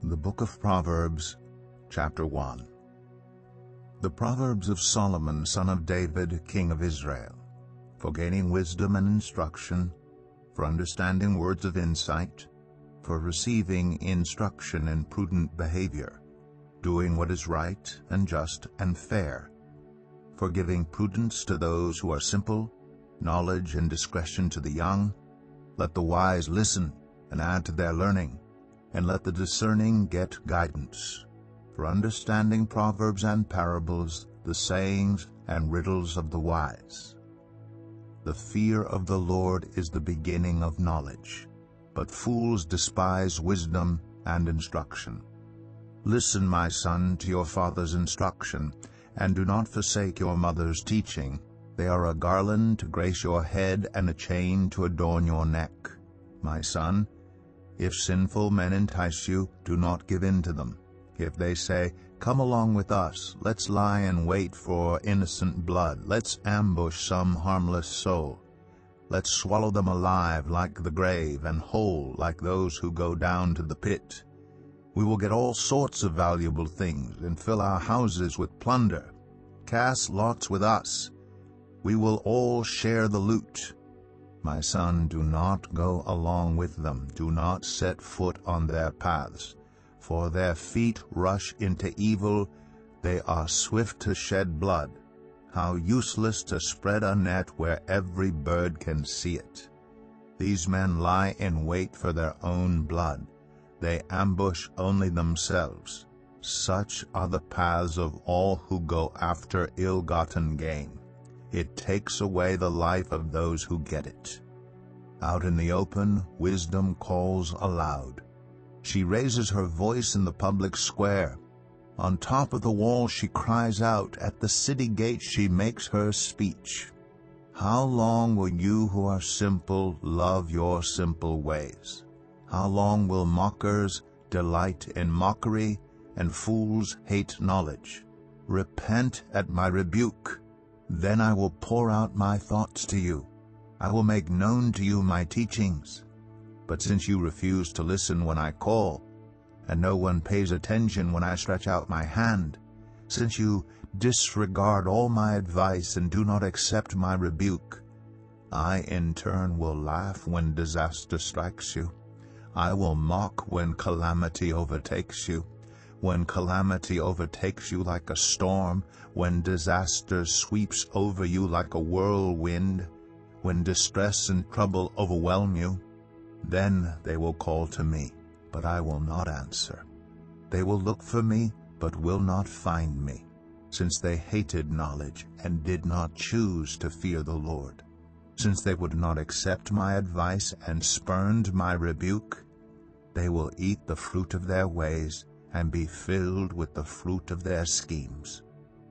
The Book of Proverbs, Chapter 1. The Proverbs of Solomon, son of David, king of Israel, for gaining wisdom and instruction, for understanding words of insight, for receiving instruction in prudent behavior, doing what is right and just and fair, for giving prudence to those who are simple, knowledge and discretion to the young. Let the wise listen and add to their learning, and let the discerning get guidance. For understanding proverbs and parables, the sayings and riddles of the wise. The fear of the Lord is the beginning of knowledge, but fools despise wisdom and instruction. Listen, my son, to your father's instruction, and do not forsake your mother's teaching. They are a garland to grace your head and a chain to adorn your neck. My son, if sinful men entice you, do not give in to them. If they say, "Come along with us, let's lie in wait for innocent blood, let's ambush some harmless soul, let's swallow them alive like the grave and whole like those who go down to the pit. We will get all sorts of valuable things and fill our houses with plunder. Cast lots with us. We will all share the loot." My son, do not go along with them. Do not set foot on their paths. For their feet rush into evil. They are swift to shed blood. How useless to spread a net where every bird can see it. These men lie in wait for their own blood. They ambush only themselves. Such are the paths of all who go after ill-gotten gain. It takes away the life of those who get it. Out in the open, wisdom calls aloud. She raises her voice in the public square. On top of the wall she cries out. At the city gate she makes her speech. How long will you who are simple love your simple ways? How long will mockers delight in mockery and fools hate knowledge? Repent at my rebuke. Then I will pour out my thoughts to you. I will make known to you my teachings. But since you refuse to listen when I call, and no one pays attention when I stretch out my hand, since you disregard all my advice and do not accept my rebuke, I in turn will laugh when disaster strikes you. I will mock when calamity overtakes you. When calamity overtakes you like a storm, when disaster sweeps over you like a whirlwind, when distress and trouble overwhelm you, then they will call to me, but I will not answer. They will look for me, but will not find me, since they hated knowledge and did not choose to fear the Lord. Since they would not accept my advice and spurned my rebuke, they will eat the fruit of their ways and be filled with the fruit of their schemes.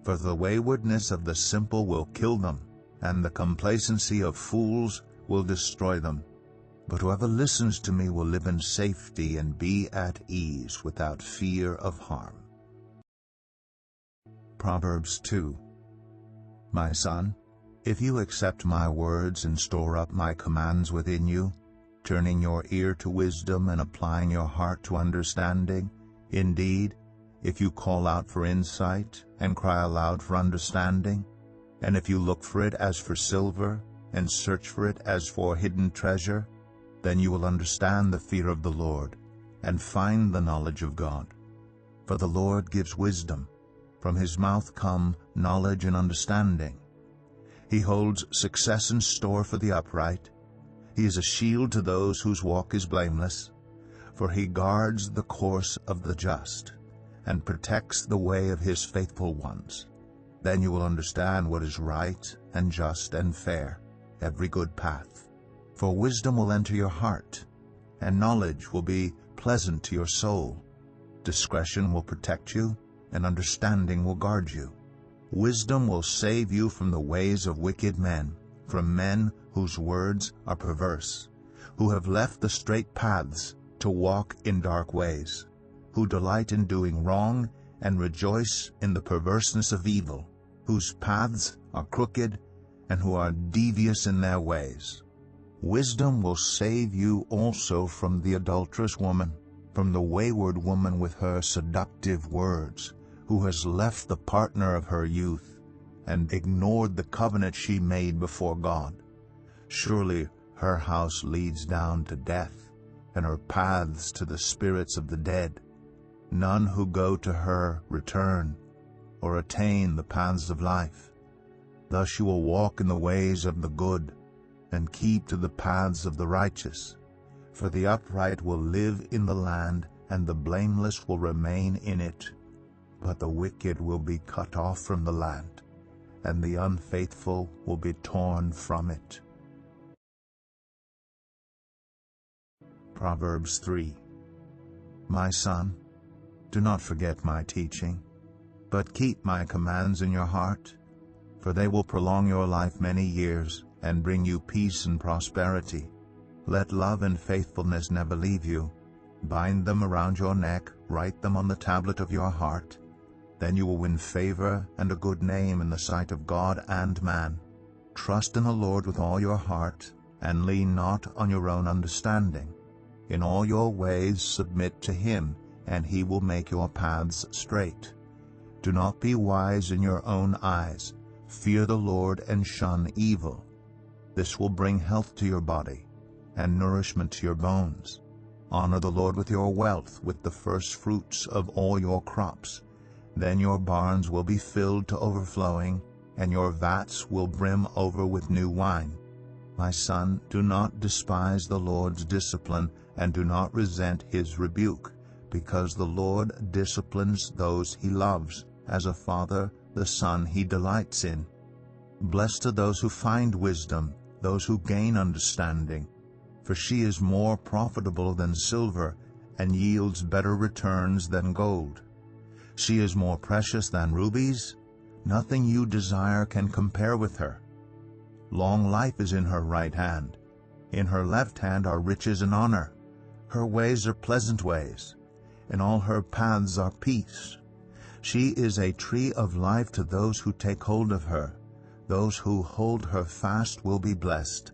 For the waywardness of the simple will kill them, and the complacency of fools will destroy them. But whoever listens to me will live in safety and be at ease without fear of harm. Proverbs 2. My son, if you accept my words and store up my commands within you, turning your ear to wisdom and applying your heart to understanding, indeed, if you call out for insight and cry aloud for understanding, and if you look for it as for silver and search for it as for hidden treasure, then you will understand the fear of the Lord and find the knowledge of God. For the Lord gives wisdom. From his mouth come knowledge and understanding. He holds success in store for the upright. He is a shield to those whose walk is blameless. For he guards the course of the just and protects the way of his faithful ones. Then you will understand what is right and just and fair, every good path. For wisdom will enter your heart, and knowledge will be pleasant to your soul. Discretion will protect you, and understanding will guard you. Wisdom will save you from the ways of wicked men, from men whose words are perverse, who have left the straight paths to walk in dark ways, who delight in doing wrong and rejoice in the perverseness of evil, whose paths are crooked and who are devious in their ways. Wisdom will save you also from the adulterous woman, from the wayward woman with her seductive words, who has left the partner of her youth and ignored the covenant she made before God. Surely her house leads down to death, and her paths to the spirits of the dead. None who go to her return, or attain the paths of life. Thus you will walk in the ways of the good, and keep to the paths of the righteous. For the upright will live in the land, and the blameless will remain in it. But the wicked will be cut off from the land, and the unfaithful will be torn from it. Proverbs 3. My son, do not forget my teaching, but keep my commands in your heart, for they will prolong your life many years, and bring you peace and prosperity. Let love and faithfulness never leave you. Bind them around your neck, write them on the tablet of your heart. Then you will win favor and a good name in the sight of God and man. Trust in the Lord with all your heart, and lean not on your own understanding. In all your ways submit to him, and he will make your paths straight. Do not be wise in your own eyes. Fear the Lord and shun evil. This will bring health to your body, and nourishment to your bones. Honor the Lord with your wealth, with the first fruits of all your crops. Then your barns will be filled to overflowing, and your vats will brim over with new wine. My son, do not despise the Lord's discipline, and do not resent his rebuke, because the Lord disciplines those he loves, as a father the son he delights in. Blessed are those who find wisdom, those who gain understanding, for she is more profitable than silver, and yields better returns than gold. She is more precious than rubies. Nothing you desire can compare with her. Long life is in her right hand. In her left hand are riches and honor. Her ways are pleasant ways, and all her paths are peace. She is a tree of life to those who take hold of her. Those who hold her fast will be blessed.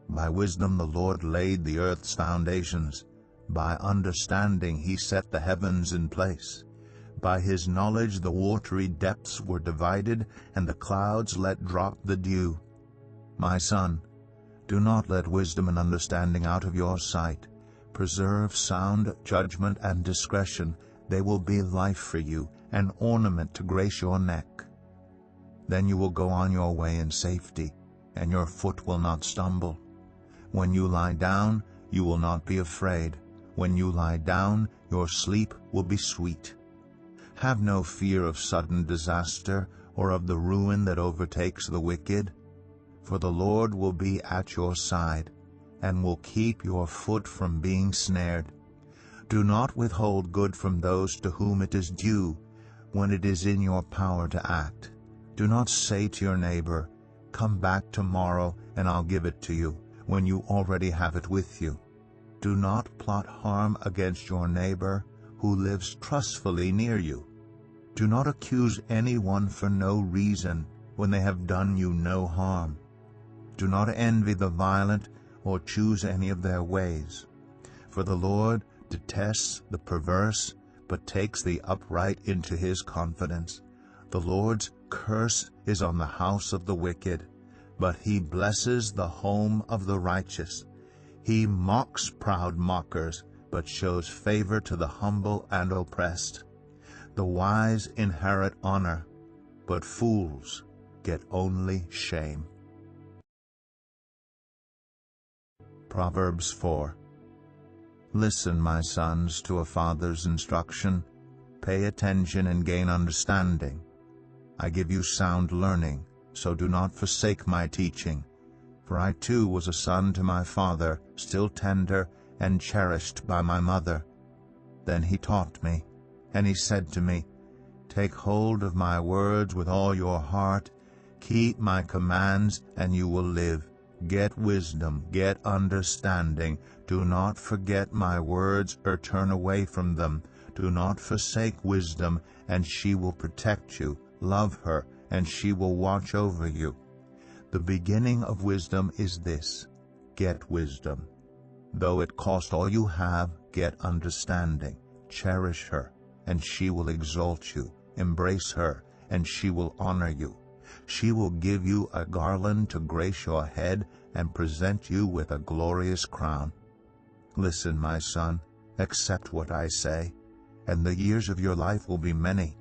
By wisdom the Lord laid the earth's foundations. By understanding he set the heavens in place. By his knowledge the watery depths were divided, and the clouds let drop the dew. My son, do not let wisdom and understanding out of your sight. Preserve sound judgment and discretion. They will be life for you, an ornament to grace your neck. Then you will go on your way in safety, and your foot will not stumble. When you lie down, you will not be afraid. When you lie down, your sleep will be sweet. Have no fear of sudden disaster, or of the ruin that overtakes the wicked. For the Lord will be at your side, and will keep your foot from being snared. Do not withhold good from those to whom it is due, when it is in your power to act. Do not say to your neighbor, "Come back tomorrow, and I'll give it to you," when you already have it with you. Do not plot harm against your neighbor who lives trustfully near you. Do not accuse anyone for no reason when they have done you no harm. Do not envy the violent or choose any of their ways. For the Lord detests the perverse, but takes the upright into his confidence. The Lord's curse is on the house of the wicked, but he blesses the home of the righteous. He mocks proud mockers, but shows favor to the humble and oppressed. The wise inherit honor, but fools get only shame. Proverbs 4. Listen, my sons, to a father's instruction. Pay attention and gain understanding. I give you sound learning, so do not forsake my teaching. For I too was a son to my father, still tender and cherished by my mother. Then he taught me, and he said to me, Take hold of my words with all your heart. Keep my commands, and you will live. Get wisdom, get understanding. Do not forget my words or turn away from them. Do not forsake wisdom, and she will protect you. Love her, and she will watch over you. The beginning of wisdom is this: get wisdom. Though it cost all you have, Get understanding, cherish her, and she will exalt you. Embrace her, and she will honor you. She will give you a garland to grace your head and present you with a glorious crown. Listen, my son, accept what I say, and the years of your life will be many.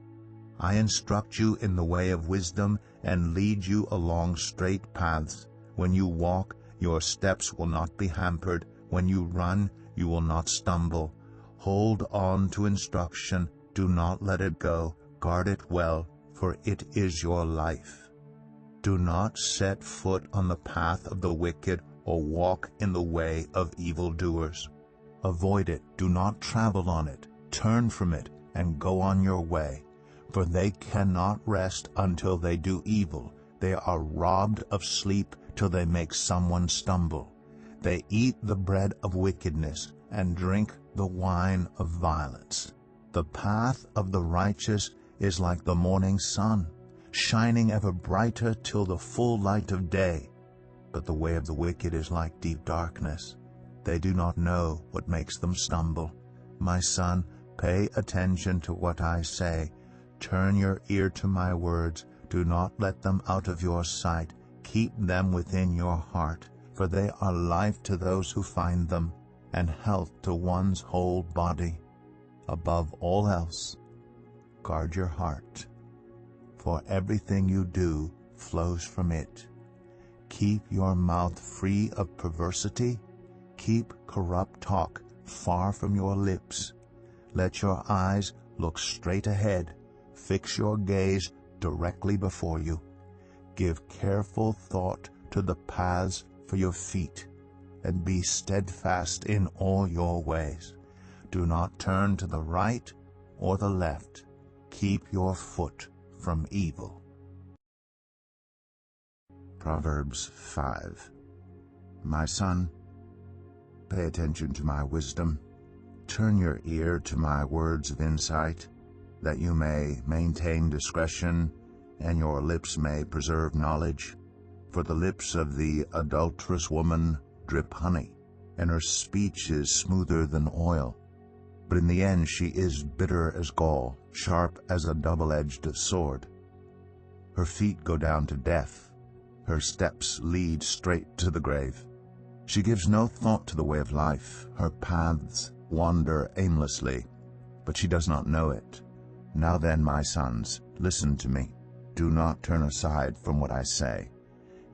I instruct you in the way of wisdom and lead you along straight paths. When you walk, your steps will not be hampered. When you run, you will not stumble. Hold on to instruction. Do not let it go. Guard it well, for it is your life. Do not set foot on the path of the wicked or walk in the way of evildoers. Avoid it. Do not travel on it. Turn from it and go on your way. For they cannot rest until they do evil. They are robbed of sleep till they make someone stumble. They eat the bread of wickedness and drink the wine of violence. The path of the righteous is like the morning sun, shining ever brighter till the full light of day. But the way of the wicked is like deep darkness. They do not know what makes them stumble. My son, pay attention to what I say. Turn your ear to my words. Do not let them out of your sight. Keep them within your heart, for they are life to those who find them, and health to one's whole body. Above all else, guard your heart, for everything you do flows from it. Keep your mouth free of perversity. Keep corrupt talk far from your lips. Let your eyes look straight ahead. Fix your gaze directly before you. Give careful thought to the paths for your feet, and be steadfast in all your ways. Do not turn to the right or the left. Keep your foot from evil. Proverbs 5. My son, pay attention to my wisdom. Turn your ear to my words of insight, that you may maintain discretion, and your lips may preserve knowledge. For the lips of the adulterous woman drip honey, and her speech is smoother than oil. But in the end she is bitter as gall, sharp as a double-edged sword. Her feet go down to death. Her steps lead straight to the grave. She gives no thought to the way of life. Her paths wander aimlessly, but she does not know it. Now then, my sons, listen to me. Do not turn aside from what I say.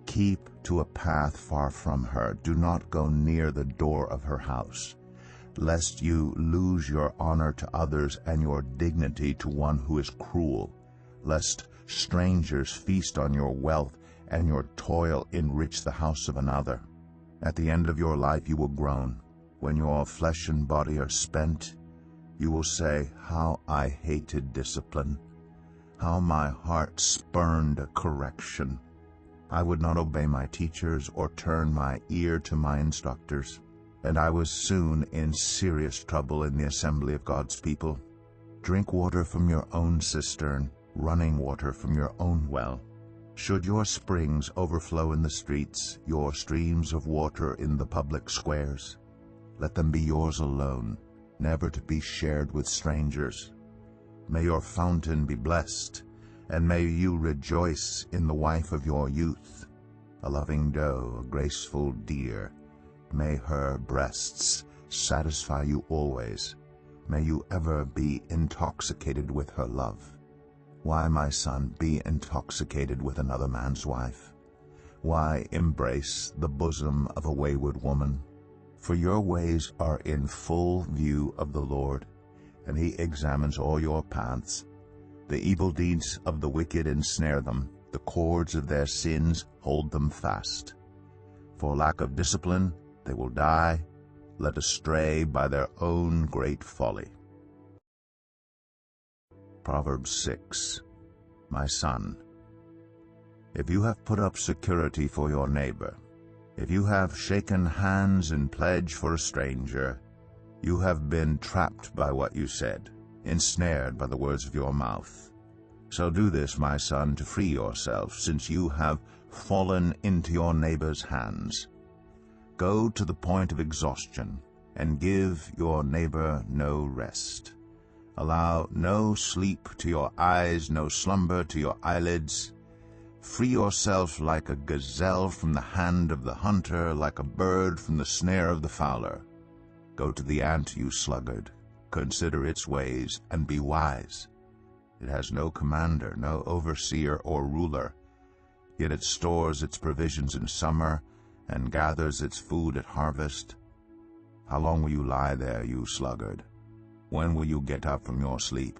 Keep to a path far from her. Do not go near the door of her house, lest you lose your honor to others and your dignity to one who is cruel, lest strangers feast on your wealth and your toil enrich the house of another. At the end of your life you will groan. When your flesh and body are spent, you will say, "How I hated discipline! How my heart spurned correction! I would not obey my teachers or turn my ear to my instructors, and I was soon in serious trouble in the assembly of God's people. Drink water from your own cistern, running water from your own well. Should your springs overflow in the streets, your streams of water in the public squares, let them be yours alone, never to be shared with strangers. May your fountain be blessed, and may you rejoice in the wife of your youth, a loving doe, a graceful deer. May her breasts satisfy you always. May you ever be intoxicated with her love. Why, my son, be intoxicated with another man's wife? Why embrace the bosom of a wayward woman? For your ways are in full view of the Lord, and he examines all your paths. The evil deeds of the wicked ensnare them. The cords of their sins hold them fast. For lack of discipline they will die, led astray by their own great folly. Proverbs 6. My son, if you have put up security for your neighbor, if you have shaken hands in pledge for a stranger, you have been trapped by what you said, ensnared by the words of your mouth. So do this, my son, to free yourself, since you have fallen into your neighbor's hands. Go to the point of exhaustion, and give your neighbor no rest. Allow no sleep to your eyes, no slumber to your eyelids. Free yourself like a gazelle from the hand of the hunter, like a bird from the snare of the fowler. Go to the ant, you sluggard. Consider its ways, and be wise. It has no commander, no overseer or ruler, yet it stores its provisions in summer and gathers its food at harvest. How long will you lie there, you sluggard? When will you get up from your sleep?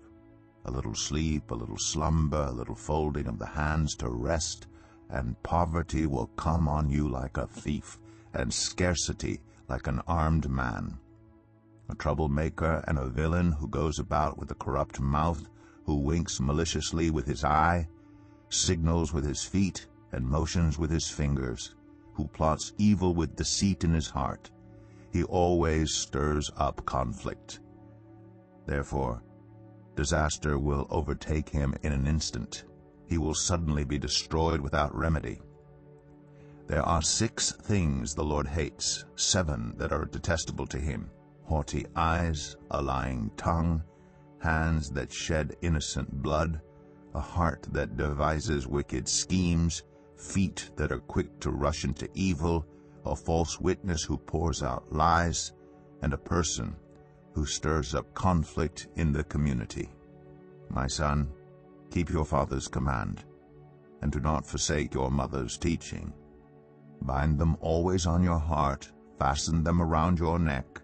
A little sleep, a little slumber, a little folding of the hands to rest, and poverty will come on you like a thief, and scarcity like an armed man. A troublemaker and a villain who goes about with a corrupt mouth, who winks maliciously with his eye, signals with his feet, and motions with his fingers, who plots evil with deceit in his heart. He always stirs up conflict. Therefore, disaster will overtake him in an instant. He will suddenly be destroyed without remedy. There are 6 things the Lord hates, 7 that are detestable to him: haughty eyes, a lying tongue, hands that shed innocent blood, a heart that devises wicked schemes, feet that are quick to rush into evil, a false witness who pours out lies, and a person who stirs up conflict in the community. My son, keep your father's command, and do not forsake your mother's teaching. Bind them always on your heart, fasten them around your neck.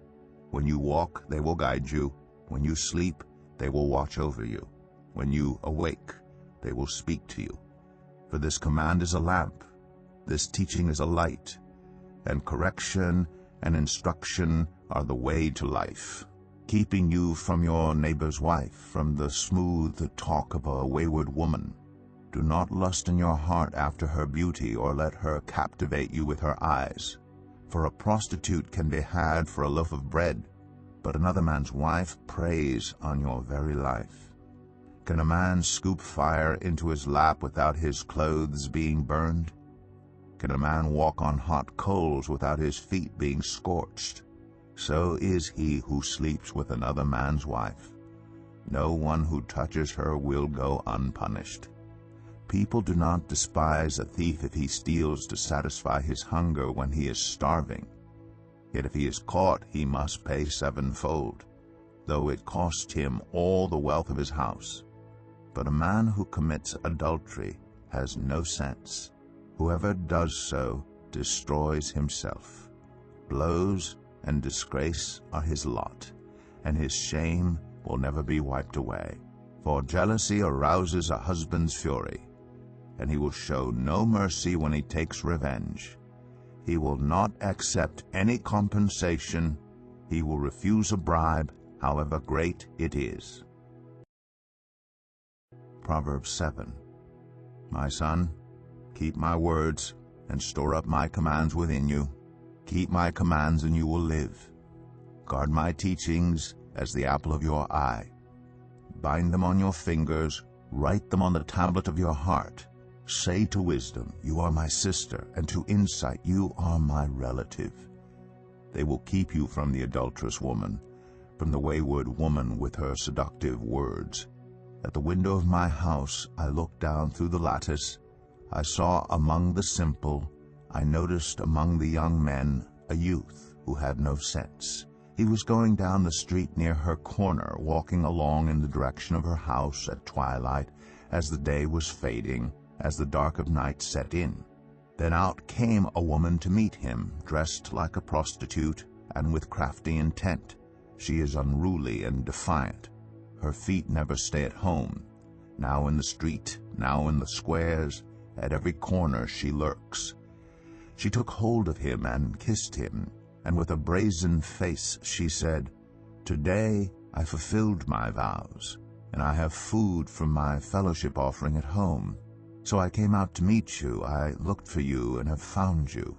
When you walk, they will guide you. When you sleep, they will watch over you. When you awake, they will speak to you. For this command is a lamp, this teaching is a light, and correction and instruction are the way to life, keeping you from your neighbor's wife, from the smooth talk of a wayward woman. Do not lust in your heart after her beauty, or let her captivate you with her eyes. For a prostitute can be had for a loaf of bread, but another man's wife preys on your very life. Can a man scoop fire into his lap without his clothes being burned? Can a man walk on hot coals without his feet being scorched? So is he who sleeps with another man's wife. No one who touches her will go unpunished. People do not despise a thief if he steals to satisfy his hunger when he is starving. Yet if he is caught, he must pay 7-fold, though it cost him all the wealth of his house. But a man who commits adultery has no sense. Whoever does so destroys himself. Blows and disgrace are his lot, and his shame will never be wiped away. For jealousy arouses a husband's fury, and he will show no mercy when he takes revenge. He will not accept any compensation. He will refuse a bribe, however great it is. Proverbs 7. My son, keep my words and store up my commands within you. Keep my commands and you will live. Guard my teachings as the apple of your eye. Bind them on your fingers, write them on the tablet of your heart. Say to wisdom, you are my sister, and to insight, you are my relative. They will keep you from the adulterous woman, from the wayward woman with her seductive words. At the window of my house I looked down through the lattice. I saw among the simple, I noticed among the young men, a youth who had no sense. He was going down the street near her corner, walking along in the direction of her house at twilight, as the day was fading, as the dark of night set in. Then out came a woman to meet him, dressed like a prostitute and with crafty intent. She is unruly and defiant. Her feet never stay at home. Now in the street, now in the squares, at every corner she lurks. She took hold of him and kissed him, and with a brazen face she said, "Today I fulfilled my vows, and I have food from my fellowship offering at home. So I came out to meet you. I looked for you and have found you.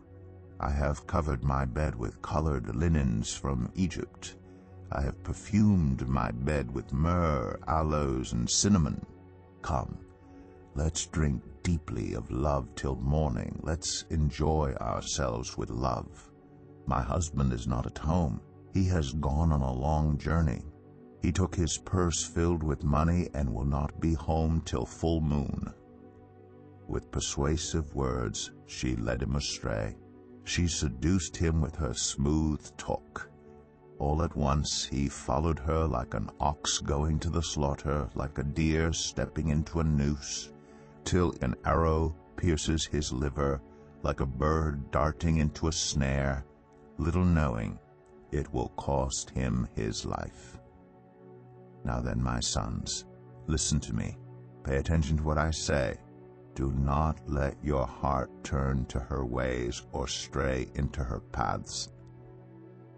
I have covered my bed with colored linens from Egypt. I have perfumed my bed with myrrh, aloes, and cinnamon. Come, let's drink deeply of love till morning. Let's enjoy ourselves with love. My husband is not at home. He has gone on a long journey. He took his purse filled with money and will not be home till full moon. With persuasive words she led him astray. She seduced him with her smooth talk. All at once he followed her like an ox going to the slaughter, like a deer stepping into a noose, till an arrow pierces his liver, like a bird darting into a snare, little knowing it will cost him his life. Now then, my sons, listen to me. Pay attention to what I say. Do not let your heart turn to her ways or stray into her paths.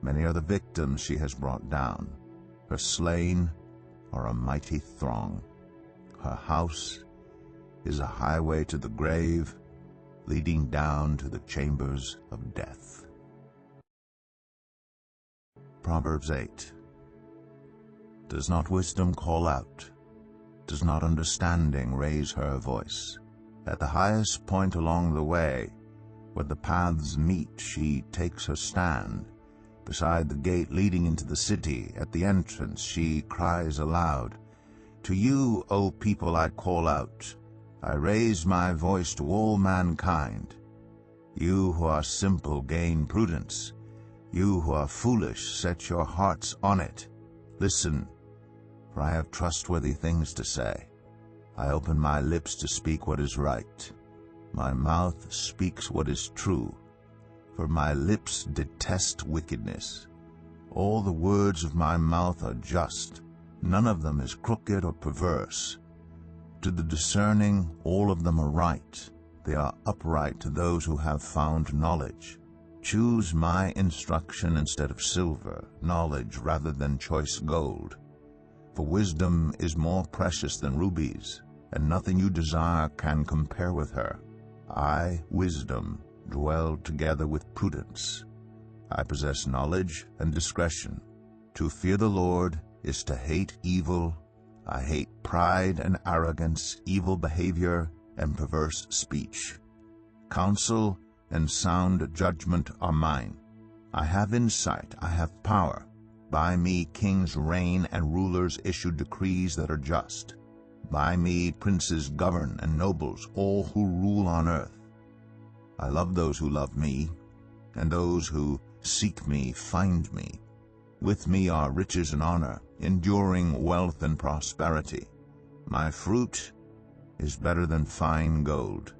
Many are the victims she has brought down. Her slain are a mighty throng. Her house is a highway to the grave, leading down to the chambers of death. Proverbs 8. Does not wisdom call out? Does not understanding raise her voice? At the highest point along the way, where the paths meet, she takes her stand. Beside the gate leading into the city, at the entrance, she cries aloud, To you, O people, I call out. I raise my voice to all mankind. You who are simple gain prudence. You who are foolish set your hearts on it. Listen, for I have trustworthy things to say. I open my lips to speak what is right. My mouth speaks what is true, for my lips detest wickedness. All the words of my mouth are just. None of them is crooked or perverse. To the discerning, all of them are right. They are upright to those who have found knowledge. Choose my instruction instead of silver, knowledge rather than choice gold. For wisdom is more precious than rubies, and nothing you desire can compare with her. I, wisdom, dwell together with prudence. I possess knowledge and discretion. To fear the Lord is to hate evil. I hate pride and arrogance, evil behavior, and perverse speech. Counsel and sound judgment are mine. I have insight, I have power. By me kings reign and rulers issue decrees that are just. By me princes govern and nobles, all who rule on earth. I love those who love me, and those who seek me find me. With me are riches and honor, enduring wealth and prosperity. My fruit is better than fine gold.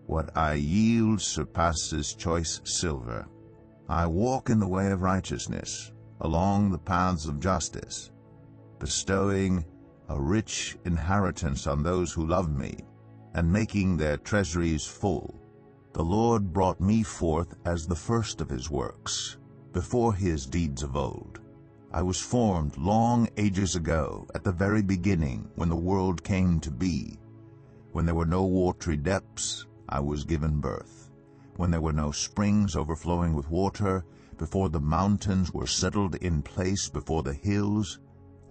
What I yield surpasses choice silver. I walk in the way of righteousness, along the paths of justice, bestowing a rich inheritance on those who love me, and making their treasuries full. The Lord brought me forth as the first of his works, before his deeds of old. I was formed long ages ago, at the very beginning, when the world came to be. When there were no watery depths, I was given birth. When there were no springs overflowing with water, before the mountains were settled in place, before the hills,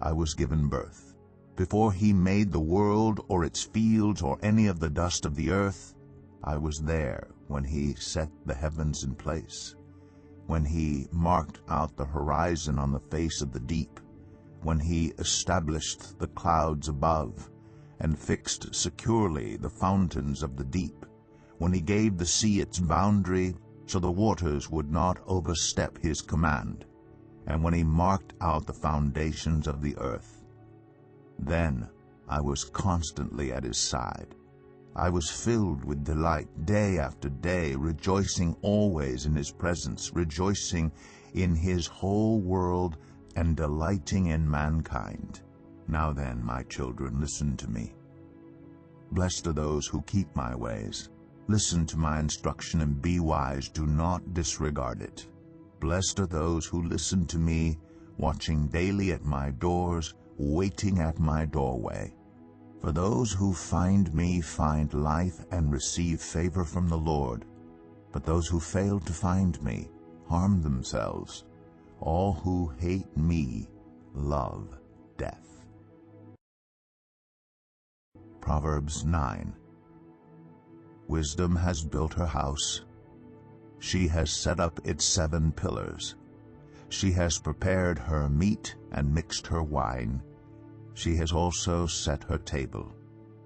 I was given birth. Before he made the world or its fields or any of the dust of the earth, I was there when he set the heavens in place, when he marked out the horizon on the face of the deep, when he established the clouds above and fixed securely the fountains of the deep, when he gave the sea its boundary so the waters would not overstep his command, and when he marked out the foundations of the earth. Then I was constantly at his side. I was filled with delight day after day, rejoicing always in his presence, rejoicing in his whole world and delighting in mankind. Now then, my children, listen to me. Blessed are those who keep my ways. Listen to my instruction and be wise. Do not disregard it. Blessed are those who listen to me, watching daily at my doors, waiting at my doorway. For those who find me find life and receive favor from the Lord. But those who fail to find me harm themselves. All who hate me love death. Proverbs 9. Wisdom has built her house. She has set up its 7 pillars. She has prepared her meat and mixed her wine. She has also set her table.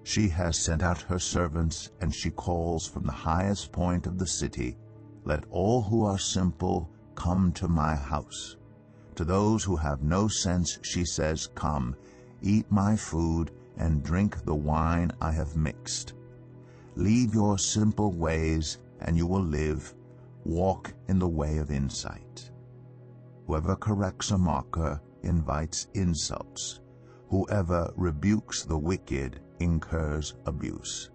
She has sent out her servants, and she calls from the highest point of the city, "Let all who are simple come to my house." To those who have no sense she says, "Come, eat my food, and drink the wine I have mixed. Leave your simple ways, and you will live. Walk in the way of insight." Whoever corrects a mocker invites insults. Whoever rebukes the wicked incurs abuse.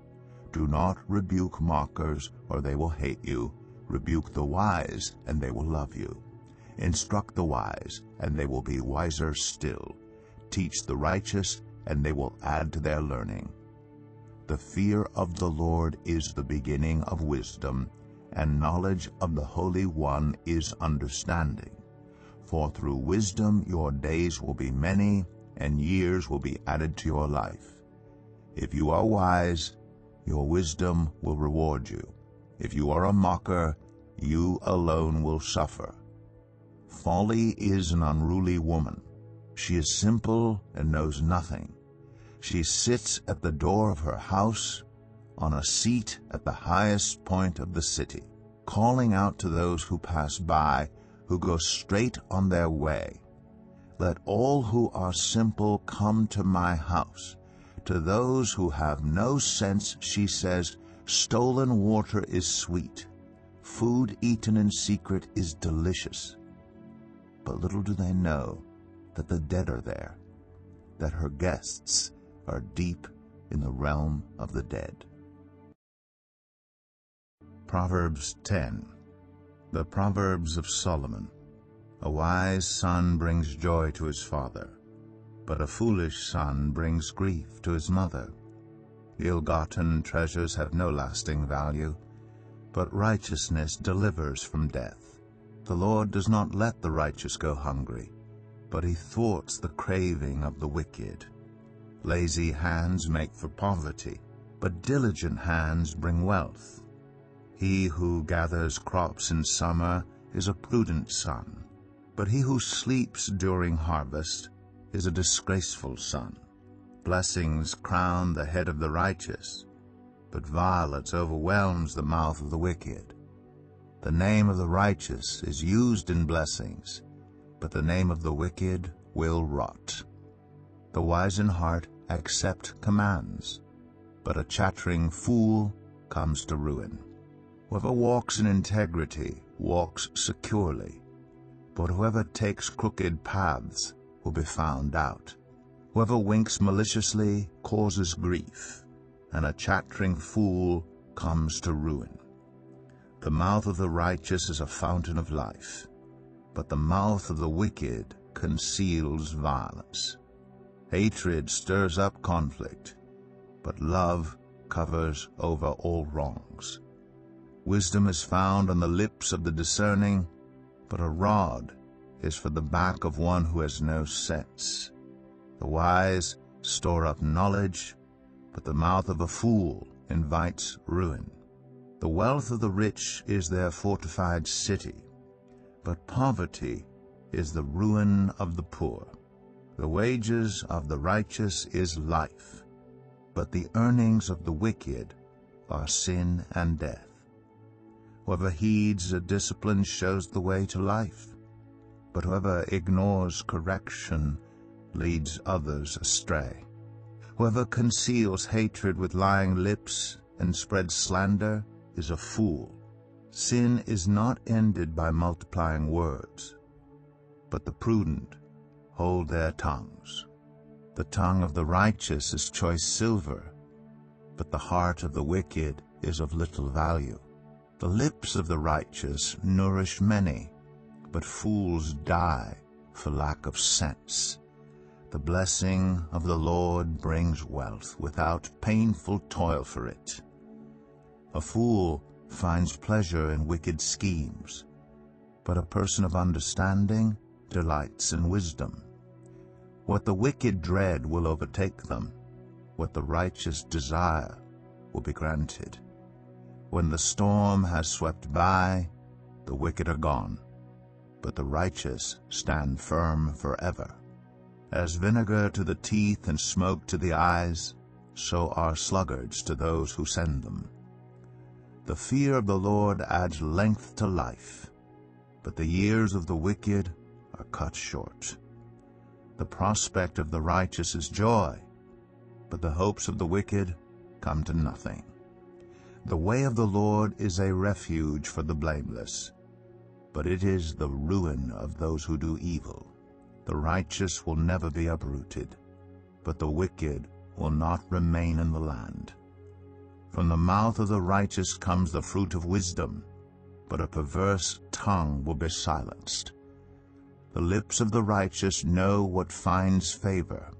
Do not rebuke mockers, or they will hate you. Rebuke the wise, and they will love you. Instruct the wise, and they will be wiser still. Teach the righteous, and they will add to their learning. The fear of the Lord is the beginning of wisdom, and knowledge of the Holy One is understanding. For through wisdom your days will be many, and years will be added to your life. If you are wise, your wisdom will reward you. If you are a mocker, you alone will suffer. Folly is an unruly woman. She is simple and knows nothing. She sits at the door of her house, on a seat at the highest point of the city, calling out to those who pass by, who go straight on their way. "Let all who are simple come to my house." To those who have no sense she says, "Stolen water is sweet. Food eaten in secret is delicious." But little do they know that the dead are there, that her guests are deep in the realm of the dead. Proverbs 10. The Proverbs of Solomon. A wise son brings joy to his father, but a foolish son brings grief to his mother. Ill-gotten treasures have no lasting value, but righteousness delivers from death. The Lord does not let the righteous go hungry, but he thwarts the craving of the wicked. Lazy hands make for poverty, but diligent hands bring wealth. He who gathers crops in summer is a prudent son, but he who sleeps during harvest is a disgraceful son. Blessings crown the head of the righteous, but violence overwhelms the mouth of the wicked. The name of the righteous is used in blessings, but the name of the wicked will rot. The wise in heart accept commands, but a chattering fool comes to ruin. Whoever walks in integrity walks securely, but whoever takes crooked paths will be found out. Whoever winks maliciously causes grief, and a chattering fool comes to ruin. The mouth of the righteous is a fountain of life, but the mouth of the wicked conceals violence. Hatred stirs up conflict, but love covers over all wrongs. Wisdom is found on the lips of the discerning, but a rod is for the back of one who has no sense. The wise store up knowledge, but the mouth of a fool invites ruin. The wealth of the rich is their fortified city, but poverty is the ruin of the poor. The wages of the righteous is life, but the earnings of the wicked are sin and death. Whoever heeds a discipline shows the way to life, but whoever ignores correction leads others astray. Whoever conceals hatred with lying lips and spreads slander is a fool. Sin is not ended by multiplying words, but the prudent hold their tongues. The tongue of the righteous is choice silver, but the heart of the wicked is of little value. The lips of the righteous nourish many, but fools die for lack of sense. The blessing of the Lord brings wealth without painful toil for it. A fool finds pleasure in wicked schemes, but a person of understanding delights in wisdom. What the wicked dread will overtake them. What the righteous desire will be granted. When the storm has swept by, the wicked are gone, but the righteous stand firm forever. As vinegar to the teeth and smoke to the eyes, so are sluggards to those who send them. The fear of the Lord adds length to life, but the years of the wicked are cut short. The prospect of the righteous is joy, but the hopes of the wicked come to nothing. The way of the Lord is a refuge for the blameless, but it is the ruin of those who do evil. The righteous will never be uprooted, but the wicked will not remain in the land. From the mouth of the righteous comes the fruit of wisdom, but a perverse tongue will be silenced. The lips of the righteous know what finds favor,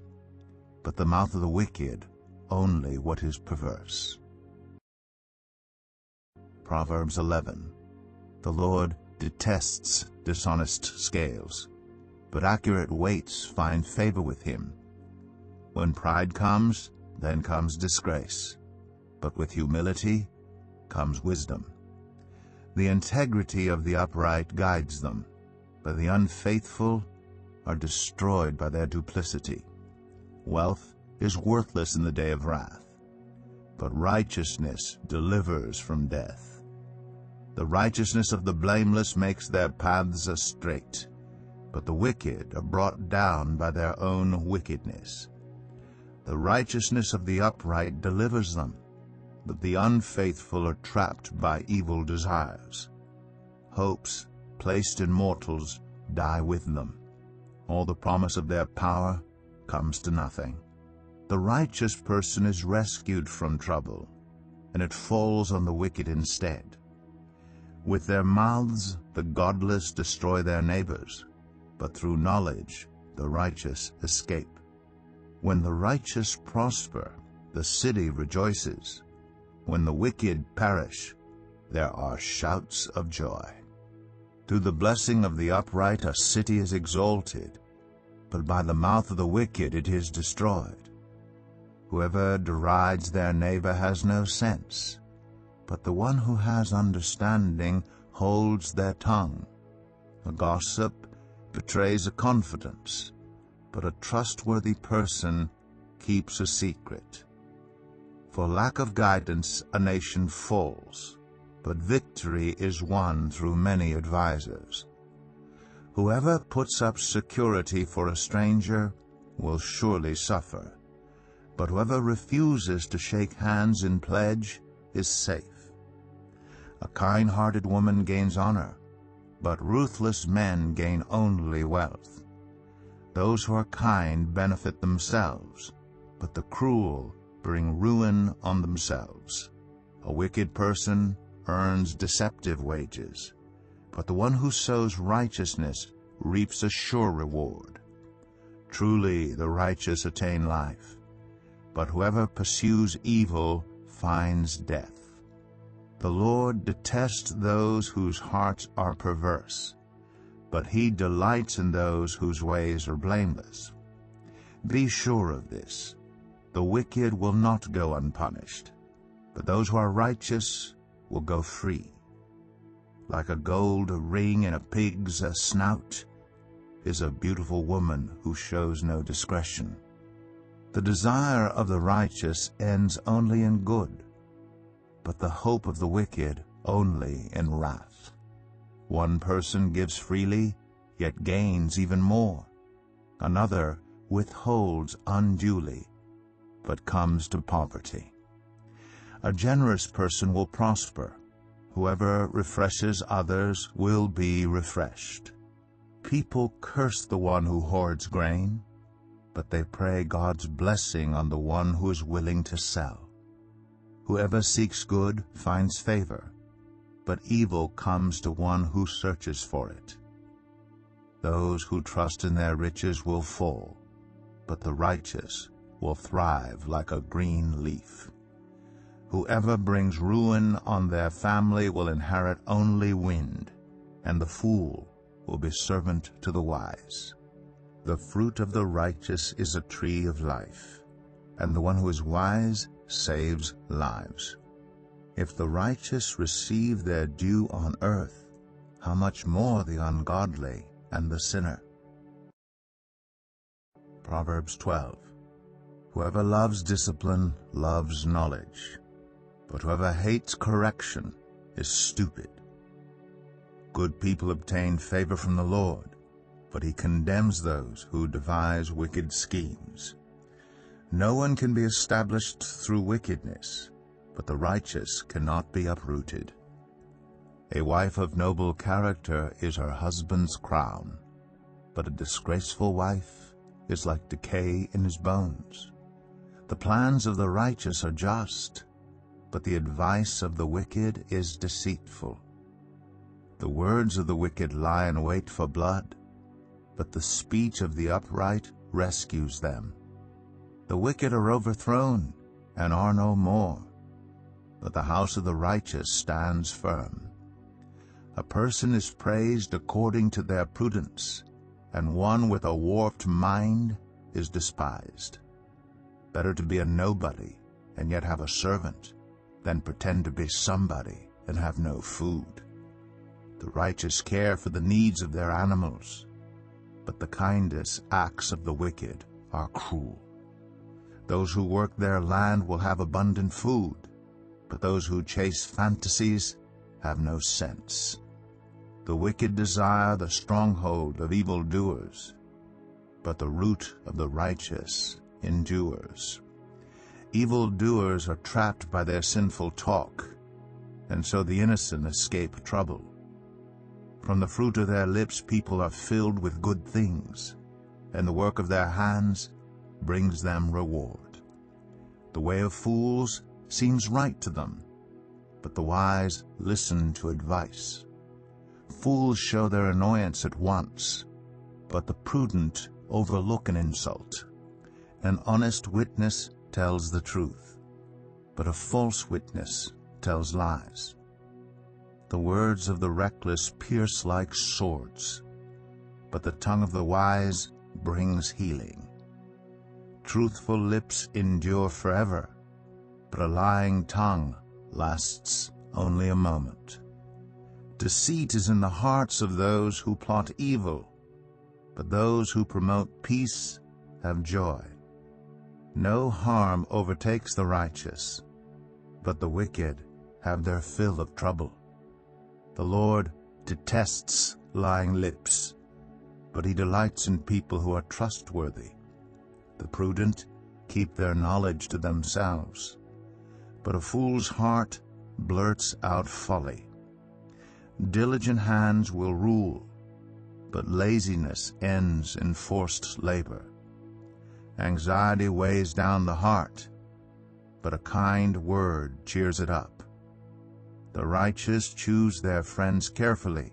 but the mouth of the wicked only what is perverse. Proverbs 11. The Lord detests dishonest scales, but accurate weights find favor with him. When pride comes, then comes disgrace, but with humility comes wisdom. The integrity of the upright guides them, but the unfaithful are destroyed by their duplicity. Wealth is worthless in the day of wrath, but righteousness delivers from death. The righteousness of the blameless makes their paths straight, but the wicked are brought down by their own wickedness. The righteousness of the upright delivers them, but the unfaithful are trapped by evil desires. Hopes placed in mortals die with them. All the promise of their power comes to nothing. The righteous person is rescued from trouble, and it falls on the wicked instead. With their mouths the godless destroy their neighbors, but through knowledge the righteous escape. When the righteous prosper, the city rejoices. When the wicked perish, there are shouts of joy. Through the blessing of the upright a city is exalted, but by the mouth of the wicked it is destroyed. Whoever derides their neighbor has no sense, but the one who has understanding holds their tongue. A gossip betrays a confidence, but a trustworthy person keeps a secret. For lack of guidance a nation falls, but victory is won through many advisers. Whoever puts up security for a stranger will surely suffer, but whoever refuses to shake hands in pledge is safe. A kind-hearted woman gains honor, but ruthless men gain only wealth. Those who are kind benefit themselves, but the cruel bring ruin on themselves. A wicked person earns deceptive wages, but the one who sows righteousness reaps a sure reward. Truly the righteous attain life, but whoever pursues evil finds death. The Lord detests those whose hearts are perverse, but he delights in those whose ways are blameless. Be sure of this: the wicked will not go unpunished, but those who are righteous will go free. Like a gold ring in a pig's snout is a beautiful woman who shows no discretion. The desire of the righteous ends only in good, but the hope of the wicked only in wrath. One person gives freely, yet gains even more. Another withholds unduly, but comes to poverty. A generous person will prosper. Whoever refreshes others will be refreshed. People curse the one who hoards grain, but they pray God's blessing on the one who is willing to sell. Whoever seeks good finds favor, but evil comes to one who searches for it. Those who trust in their riches will fall, but the righteous will thrive like a green leaf. Whoever brings ruin on their family will inherit only wind, and the fool will be servant to the wise. The fruit of the righteous is a tree of life, and the one who is wise saves lives. If the righteous receive their due on earth, how much more the ungodly and the sinner. Proverbs 12. Whoever loves discipline loves knowledge, but whoever hates correction is stupid. Good people obtain favor from the Lord, but he condemns those who devise wicked schemes. No one can be established through wickedness, but the righteous cannot be uprooted. A wife of noble character is her husband's crown, but a disgraceful wife is like decay in his bones. The plans of the righteous are just, but the advice of the wicked is deceitful. The words of the wicked lie in wait for blood, but the speech of the upright rescues them. The wicked are overthrown and are no more, but the house of the righteous stands firm. A person is praised according to their prudence, and one with a warped mind is despised. Better to be a nobody and yet have a servant than pretend to be somebody and have no food. The righteous care for the needs of their animals, but the kindest acts of the wicked are cruel. Those who work their land will have abundant food, but those who chase fantasies have no sense. The wicked desire the stronghold of evildoers, but the root of the righteous endures. Evildoers are trapped by their sinful talk, and so the innocent escape trouble. From the fruit of their lips people are filled with good things, and the work of their hands brings them reward. The way of fools seems right to them, but the wise listen to advice. Fools show their annoyance at once, but the prudent overlook an insult. An honest witness tells the truth, but a false witness tells lies. The words of the reckless pierce like swords, but the tongue of the wise brings healing. Truthful lips endure forever, but a lying tongue lasts only a moment. Deceit is in the hearts of those who plot evil, but those who promote peace have joy. No harm overtakes the righteous, but the wicked have their fill of trouble. The Lord detests lying lips, but he delights in people who are trustworthy. The prudent keep their knowledge to themselves, but a fool's heart blurts out folly. Diligent hands will rule, but laziness ends in forced labor. Anxiety weighs down the heart, but a kind word cheers it up. The righteous choose their friends carefully,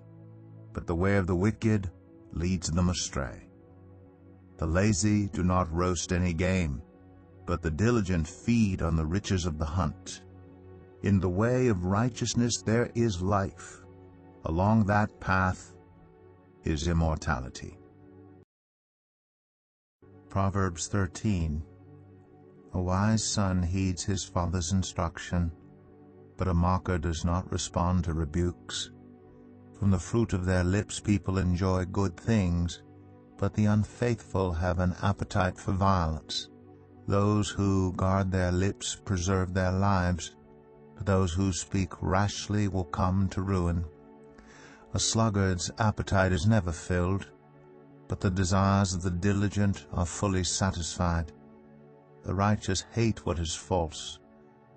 but the way of the wicked leads them astray. The lazy do not roast any game, but the diligent feed on the riches of the hunt. In the way of righteousness there is life. Along that path is immortality. Proverbs 13. A wise son heeds his father's instruction, but a mocker does not respond to rebukes. From the fruit of their lips people enjoy good things, but the unfaithful have an appetite for violence. Those who guard their lips preserve their lives, but those who speak rashly will come to ruin. A sluggard's appetite is never filled, but the desires of the diligent are fully satisfied. The righteous hate what is false,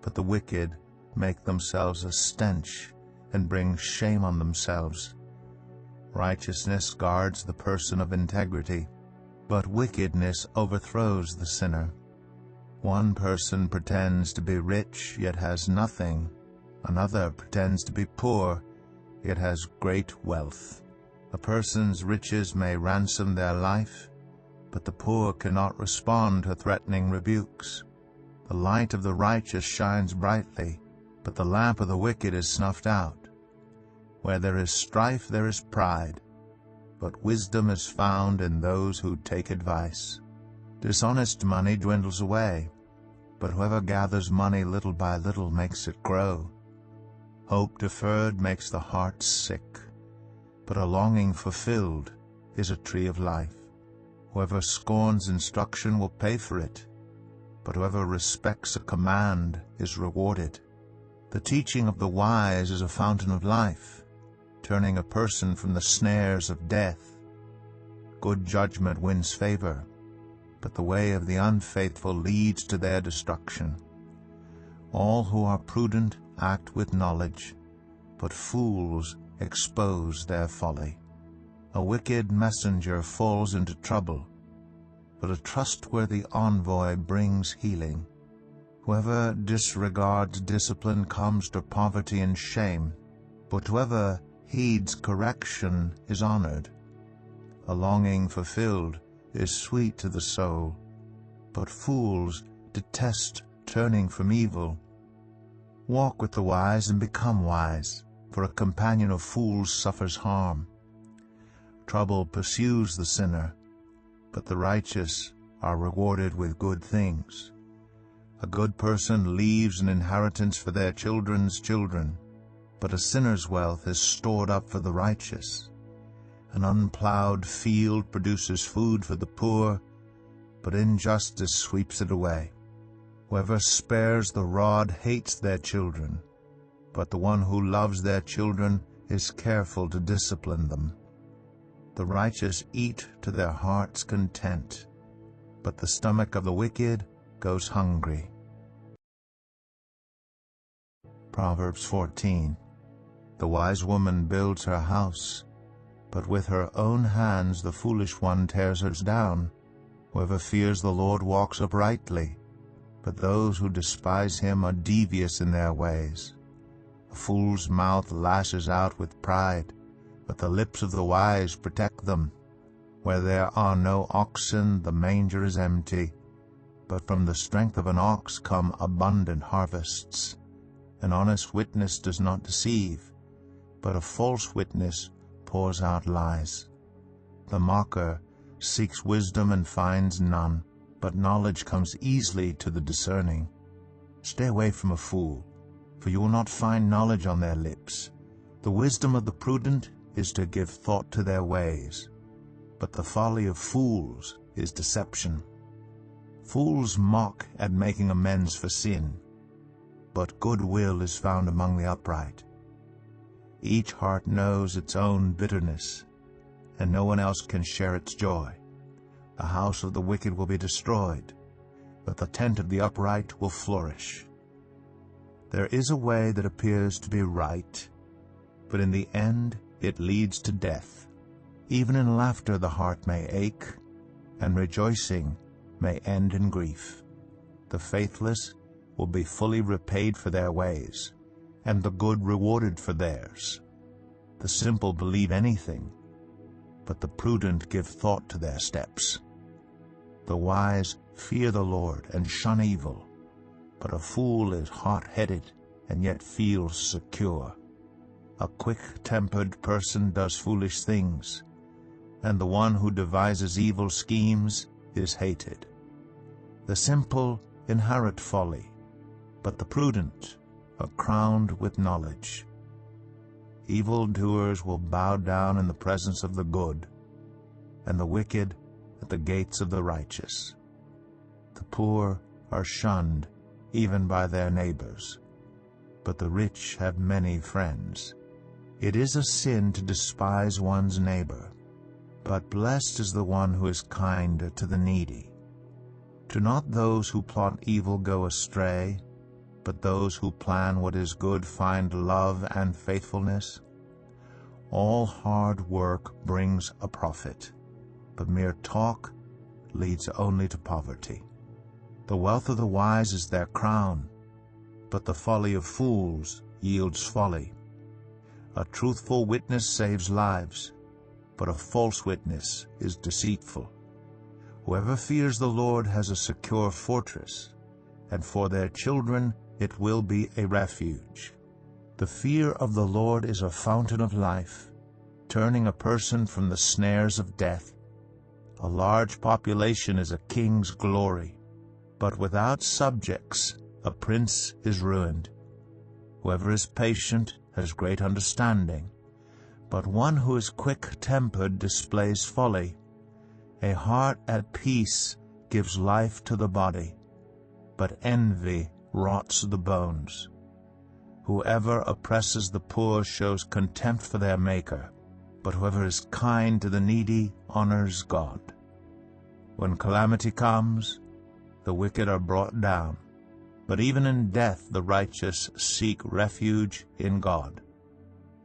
but the wicked make themselves a stench and bring shame on themselves. Righteousness guards the person of integrity, but wickedness overthrows the sinner. One person pretends to be rich, yet has nothing. Another pretends to be poor, yet has great wealth. A person's riches may ransom their life, but the poor cannot respond to threatening rebukes. The light of the righteous shines brightly, but the lamp of the wicked is snuffed out. Where there is strife there is pride, but wisdom is found in those who take advice. Dishonest money dwindles away, but whoever gathers money little by little makes it grow. Hope deferred makes the heart sick, but a longing fulfilled is a tree of life. Whoever scorns instruction will pay for it, but whoever respects a command is rewarded. The teaching of the wise is a fountain of life, turning a person from the snares of death. Good judgment wins favor, but the way of the unfaithful leads to their destruction. All who are prudent act with knowledge, but fools expose their folly. A wicked messenger falls into trouble, but a trustworthy envoy brings healing. Whoever disregards discipline comes to poverty and shame, but whoever heeds correction is honored. A longing fulfilled is sweet to the soul, but fools detest turning from evil. Walk with the wise and become wise, for a companion of fools suffers harm. Trouble pursues the sinner, but the righteous are rewarded with good things. A good person leaves an inheritance for their children's children, but a sinner's wealth is stored up for the righteous. An unplowed field produces food for the poor, but injustice sweeps it away. Whoever spares the rod hates their children, but the one who loves their children is careful to discipline them. The righteous eat to their heart's content, but the stomach of the wicked goes hungry. Proverbs 14. The wise woman builds her house, but with her own hands the foolish one tears hers down. Whoever fears the Lord walks uprightly, but those who despise him are devious in their ways. A fool's mouth lashes out with pride, but the lips of the wise protect them. Where there are no oxen, the manger is empty, but from the strength of an ox come abundant harvests. An honest witness does not deceive, but a false witness pours out lies. The mocker seeks wisdom and finds none, but knowledge comes easily to the discerning. Stay away from a fool, for you will not find knowledge on their lips. The wisdom of the prudent is to give thought to their ways, but the folly of fools is deception. Fools mock at making amends for sin, but goodwill is found among the upright. Each heart knows its own bitterness, and no one else can share its joy. The house of the wicked will be destroyed, but the tent of the upright will flourish. There is a way that appears to be right, but in the end it leads to death. Even in laughter the heart may ache, and rejoicing may end in grief. The faithless will be fully repaid for their ways, and the good rewarded for theirs. The simple believe anything, but the prudent give thought to their steps. The wise fear the Lord and shun evil, but a fool is hot-headed and yet feels secure. A quick-tempered person does foolish things, and the one who devises evil schemes is hated. The simple inherit folly, but the prudent are crowned with knowledge. Evildoers will bow down in the presence of the good, and the wicked at the gates of the righteous. The poor are shunned even by their neighbors, but the rich have many friends. It is a sin to despise one's neighbor, but blessed is the one who is kind to the needy. Do not those who plot evil go astray, but those who plan what is good find love and faithfulness? All hard work brings a profit, but mere talk leads only to poverty. The wealth of the wise is their crown, but the folly of fools yields folly. A truthful witness saves lives, but a false witness is deceitful. Whoever fears the Lord has a secure fortress, and for their children it will be a refuge. The fear of the Lord is a fountain of life, turning a person from the snares of death. A large population is a king's glory, but without subjects a prince is ruined. Whoever is patient has great understanding, but one who is quick-tempered displays folly. A heart at peace gives life to the body, but envy rots the bones. Whoever oppresses the poor shows contempt for their Maker, but whoever is kind to the needy honors God. When calamity comes, the wicked are brought down, but even in death the righteous seek refuge in God.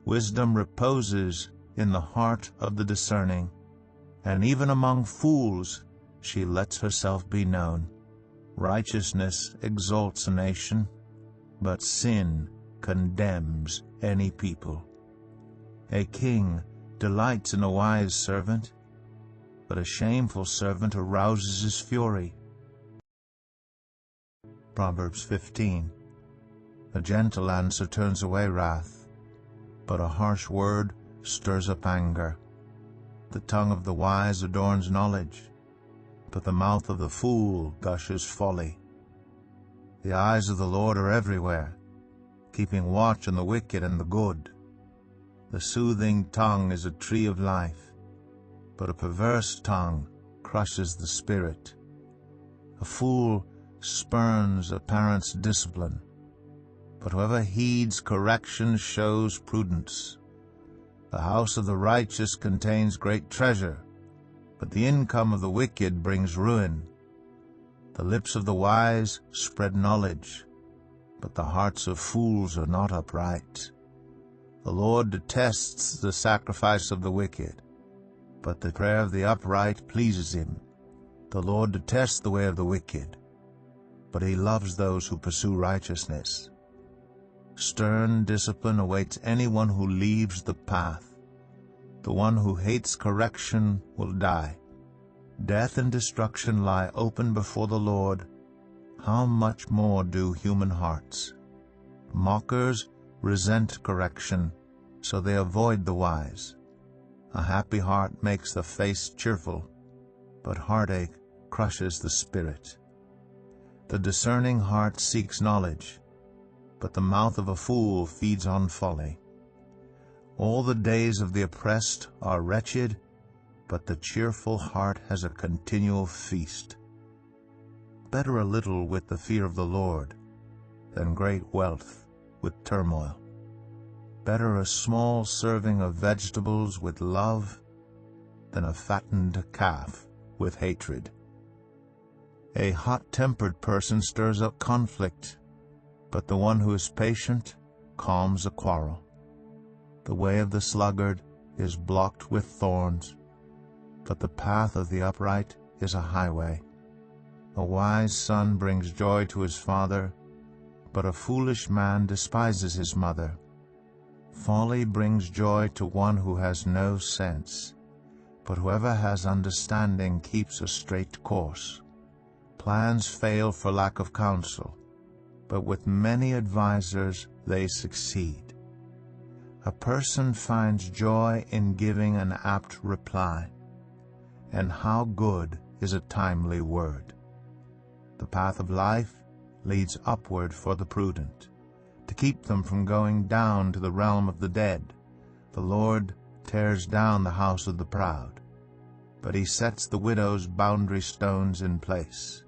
Wisdom reposes in the heart of the discerning, and even among fools she lets herself be known. Righteousness exalts a nation, but sin condemns any people. A king delights in a wise servant, but a shameful servant arouses his fury. Proverbs 15. A gentle answer turns away wrath, but a harsh word stirs up anger. The tongue of the wise adorns knowledge, but the mouth of the fool gushes folly. The eyes of the Lord are everywhere, keeping watch on the wicked and the good. The soothing tongue is a tree of life, but a perverse tongue crushes the spirit. A fool spurns a parent's discipline, but whoever heeds correction shows prudence. The house of the righteous contains great treasure, but the income of the wicked brings ruin. The lips of the wise spread knowledge, but the hearts of fools are not upright. The Lord detests the sacrifice of the wicked, but the prayer of the upright pleases him. The Lord detests the way of the wicked, but he loves those who pursue righteousness. Stern discipline awaits anyone who leaves the path. The one who hates correction will die. Death and destruction lie open before the Lord. How much more do human hearts? Mockers resent correction, so they avoid the wise. A happy heart makes the face cheerful, but heartache crushes the spirit. The discerning heart seeks knowledge, but the mouth of a fool feeds on folly. All the days of the oppressed are wretched, but the cheerful heart has a continual feast. Better a little with the fear of the Lord than great wealth with turmoil. Better a small serving of vegetables with love than a fattened calf with hatred. A hot-tempered person stirs up conflict, but the one who is patient calms a quarrel. The way of the sluggard is blocked with thorns, but the path of the upright is a highway. A wise son brings joy to his father, but a foolish man despises his mother. Folly brings joy to one who has no sense, but whoever has understanding keeps a straight course. Plans fail for lack of counsel, but with many advisers they succeed. A person finds joy in giving an apt reply, and how good is a timely word. The path of life leads upward for the prudent, to keep them from going down to the realm of the dead. The Lord tears down the house of the proud, but he sets the widow's boundary stones in place.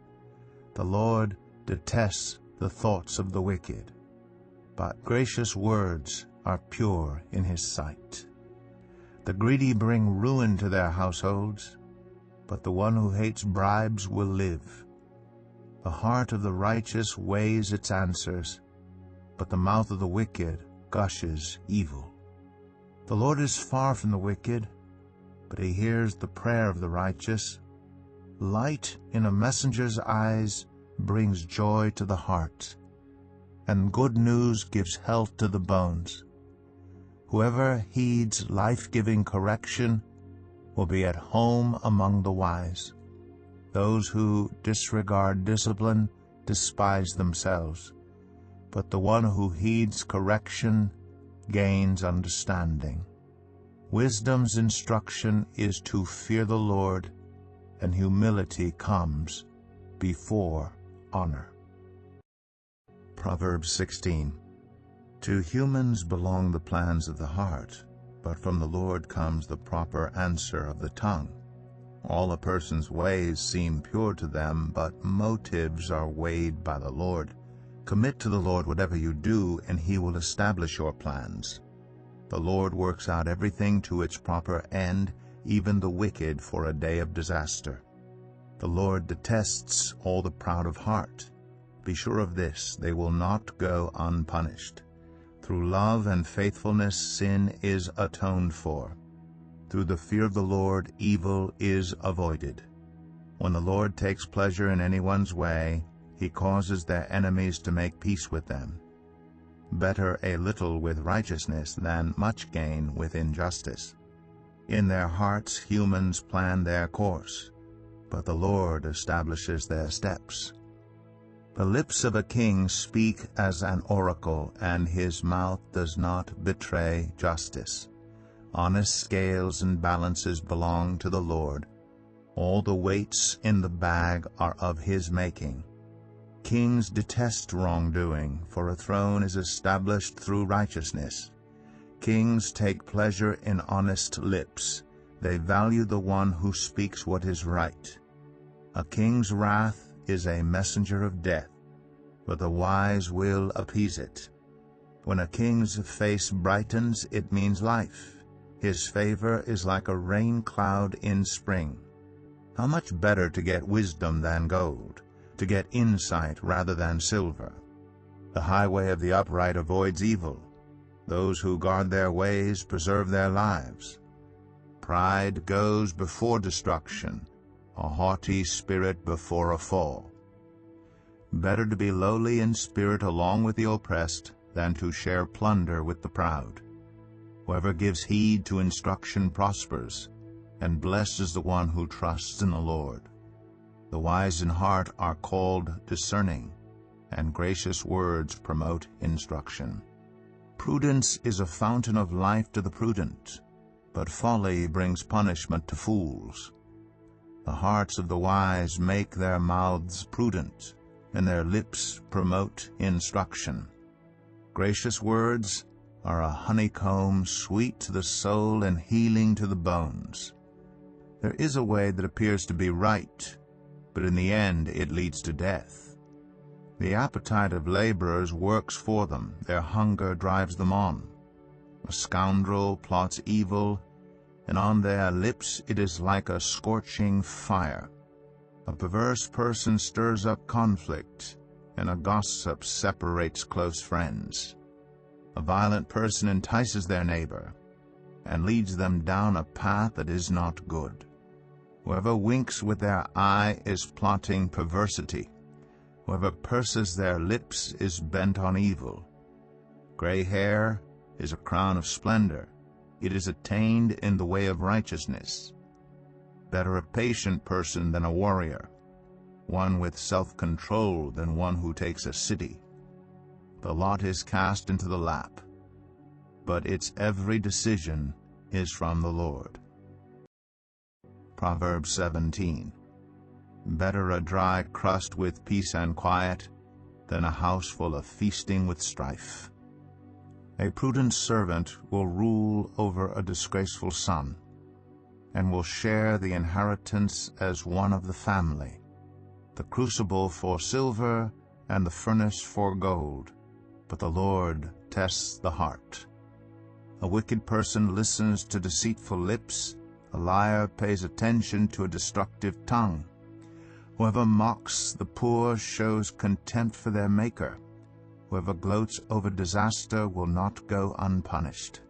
The Lord detests the thoughts of the wicked, but gracious words are pure in his sight. The greedy bring ruin to their households, but the one who hates bribes will live. The heart of the righteous weighs its answers, but the mouth of the wicked gushes evil. The Lord is far from the wicked, but he hears the prayer of the righteous. Light in a messenger's eyes brings joy to the heart, and good news gives health to the bones. Whoever heeds life-giving correction will be at home among the wise. Those who disregard discipline despise themselves, but the one who heeds correction gains understanding. Wisdom's instruction is to fear the Lord, and humility comes before honor. Proverbs 16. To humans belong the plans of the heart, but from the Lord comes the proper answer of the tongue. All a person's ways seem pure to them, but motives are weighed by the Lord. Commit to the Lord whatever you do, and He will establish your plans. The Lord works out everything to its proper end, even the wicked for a day of disaster. The Lord detests all the proud of heart. Be sure of this, they will not go unpunished. Through love and faithfulness sin is atoned for. Through the fear of the Lord evil is avoided. When the Lord takes pleasure in anyone's way, He causes their enemies to make peace with them. Better a little with righteousness than much gain with injustice. In their hearts humans plan their course, but the Lord establishes their steps. The lips of a king speak as an oracle, and his mouth does not betray justice. Honest scales and balances belong to the Lord. All the weights in the bag are of His making. Kings detest wrongdoing, for a throne is established through righteousness. Kings take pleasure in honest lips. They value the one who speaks what is right. A king's wrath is a messenger of death, but the wise will appease it. When a king's face brightens, it means life. His favor is like a rain cloud in spring. How much better to get wisdom than gold, to get insight rather than silver. The highway of the upright avoids evil. Those who guard their ways preserve their lives. Pride goes before destruction, a haughty spirit before a fall. Better to be lowly in spirit along with the oppressed than to share plunder with the proud. Whoever gives heed to instruction prospers, and blessed is the one who trusts in the Lord. The wise in heart are called discerning, and gracious words promote instruction. Prudence is a fountain of life to the prudent, but folly brings punishment to fools. The hearts of the wise make their mouths prudent, and their lips promote instruction. Gracious words are a honeycomb, sweet to the soul and healing to the bones. There is a way that appears to be right, but in the end it leads to death. The appetite of laborers works for them, their hunger drives them on. A scoundrel plots evil, and on their lips it is like a scorching fire. A perverse person stirs up conflict, and a gossip separates close friends. A violent person entices their neighbor, and leads them down a path that is not good. Whoever winks with their eye is plotting perversity. Whoever purses their lips is bent on evil. Gray hair is a crown of splendor. It is attained in the way of righteousness. Better a patient person than a warrior, one with self-control than one who takes a city. The lot is cast into the lap, but its every decision is from the Lord. Proverbs 17. Better a dry crust with peace and quiet than a house full of feasting with strife. A prudent servant will rule over a disgraceful son, and will share the inheritance as one of the family. The crucible for silver and the furnace for gold, but the Lord tests the heart. A wicked person listens to deceitful lips. A liar pays attention to a destructive tongue. Whoever mocks the poor shows contempt for their Maker. Whoever gloats over disaster will not go unpunished.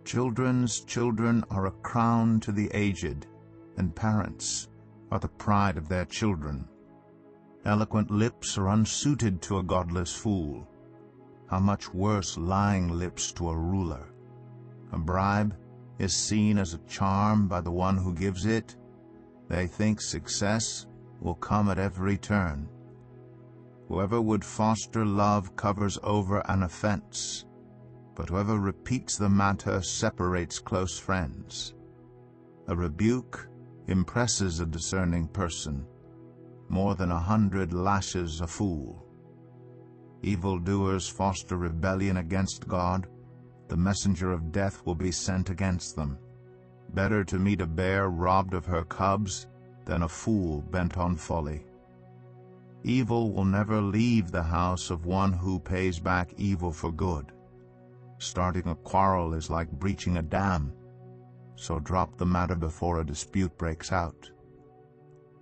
Children's children are a crown to the aged, and parents are the pride of their children. Eloquent lips are unsuited to a godless fool. How much worse lying lips to a ruler. A bribe is seen as a charm by the one who gives it. They think success will come at every turn. Whoever would foster love covers over an offense, but whoever repeats the matter separates close friends. A rebuke impresses a discerning person, more than 100 lashes a fool. Evildoers foster rebellion against God. the messenger of death will be sent against them. Better to meet a bear robbed of her cubs than a fool bent on folly. Evil will never leave the house of one who pays back evil for good. Starting a quarrel is like breaching a dam, so drop the matter before a dispute breaks out.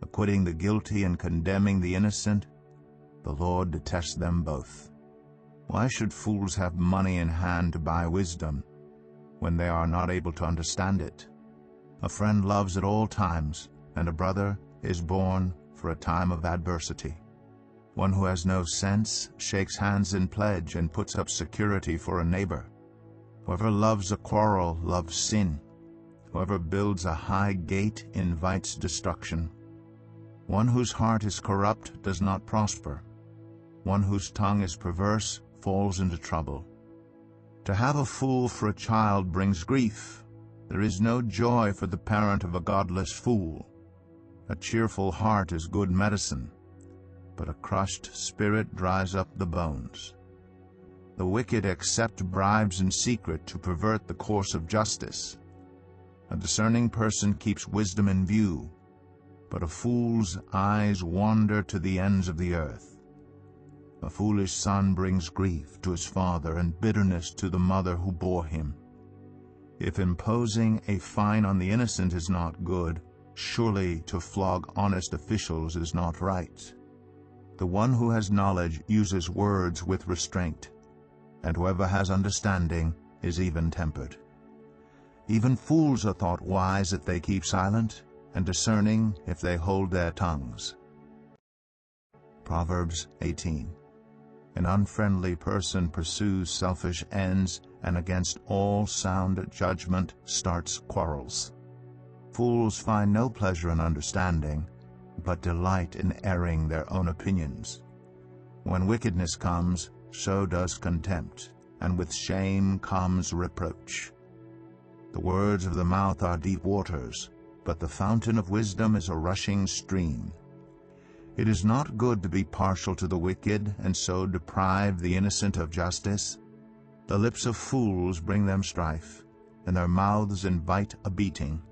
Acquitting the guilty and condemning the innocent, the Lord detests them both. Why should fools have money in hand to buy wisdom, when they are not able to understand it? A friend loves at all times, and a brother is born for a time of adversity. One who has no sense shakes hands in pledge and puts up security for a neighbor. Whoever loves a quarrel loves sin. Whoever builds a high gate invites destruction. One whose heart is corrupt does not prosper. One whose tongue is perverse falls into trouble. To have a fool for a child brings grief. There is no joy for the parent of a godless fool. A cheerful heart is good medicine, but a crushed spirit dries up the bones. The wicked accept bribes in secret to pervert the course of justice. A discerning person keeps wisdom in view, but a fool's eyes wander to the ends of the earth. A foolish son brings grief to his father and bitterness to the mother who bore him. If imposing a fine on the innocent is not good, surely to flog honest officials is not right. The one who has knowledge uses words with restraint, and whoever has understanding is even-tempered. Even fools are thought wise if they keep silent, and discerning if they hold their tongues. Proverbs 18. An unfriendly person pursues selfish ends, and against all sound judgment starts quarrels. Fools find no pleasure in understanding, but delight in airing their own opinions. When wickedness comes, so does contempt, and with shame comes reproach. The words of the mouth are deep waters, but the fountain of wisdom is a rushing stream. It is not good to be partial to the wicked, and so deprive the innocent of justice. The lips of fools bring them strife, and their mouths invite a beating.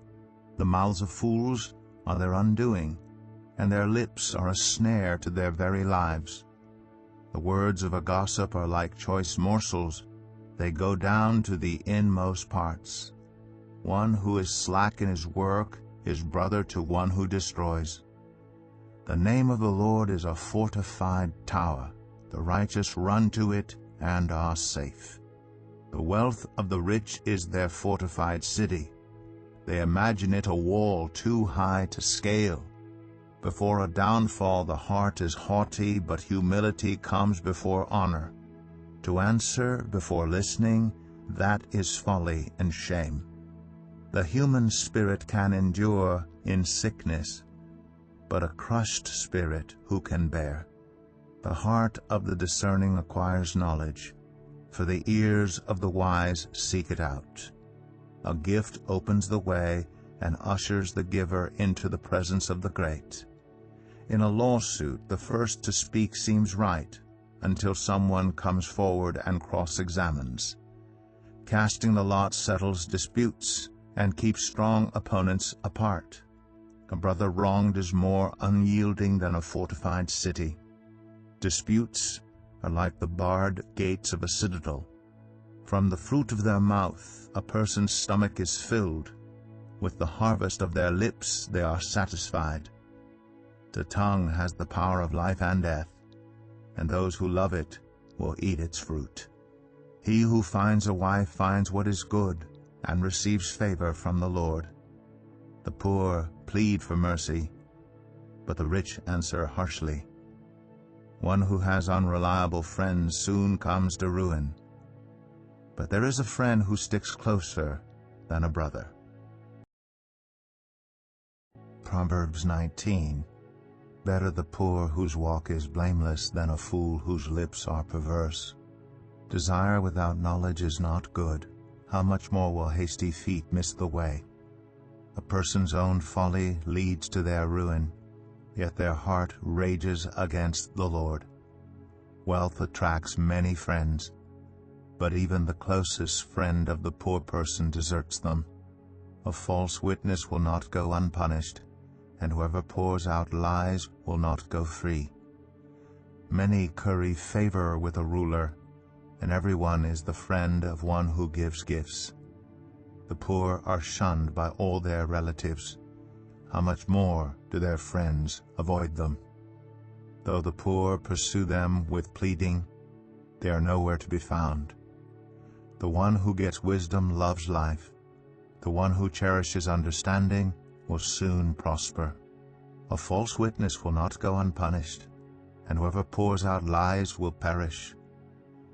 The mouths of fools are their undoing, and their lips are a snare to their very lives. The words of a gossip are like choice morsels. They go down to the inmost parts. One who is slack in his work is brother to one who destroys. The name of the Lord is a fortified tower. The righteous run to it and are safe. The wealth of the rich is their fortified city. They imagine it a wall too high to scale. Before a downfall the heart is haughty, but humility comes before honor. To answer before listening, that is folly and shame. The human spirit can endure in sickness, but a crushed spirit who can bear? The heart of the discerning acquires knowledge, for the ears of the wise seek it out. A gift opens the way and ushers the giver into the presence of the great. In a lawsuit, the first to speak seems right, until someone comes forward and cross-examines. Casting the lot settles disputes, and keeps strong opponents apart. A brother wronged is more unyielding than a fortified city. Disputes are like the barred gates of a citadel. From the fruit of their mouth a person's stomach is filled. With the harvest of their lips they are satisfied. The tongue has the power of life and death, and those who love it will eat its fruit. He who finds a wife finds what is good, and receives favor from the Lord. The poor plead for mercy, but the rich answer harshly. One who has unreliable friends soon comes to ruin, but there is a friend who sticks closer than a brother. Proverbs 19. Better the poor whose walk is blameless than a fool whose lips are perverse. Desire without knowledge is not good. How much more will hasty feet miss the way? A person's own folly leads to their ruin, yet their heart rages against the Lord. Wealth attracts many friends, but even the closest friend of the poor person deserts them. A false witness will not go unpunished, and whoever pours out lies will not go free. Many curry favor with a ruler, and everyone is the friend of one who gives gifts. The poor are shunned by all their relatives. How much more do their friends avoid them? Though the poor pursue them with pleading, they are nowhere to be found. The one who gets wisdom loves life. The one who cherishes understanding will soon prosper. A false witness will not go unpunished, and whoever pours out lies will perish.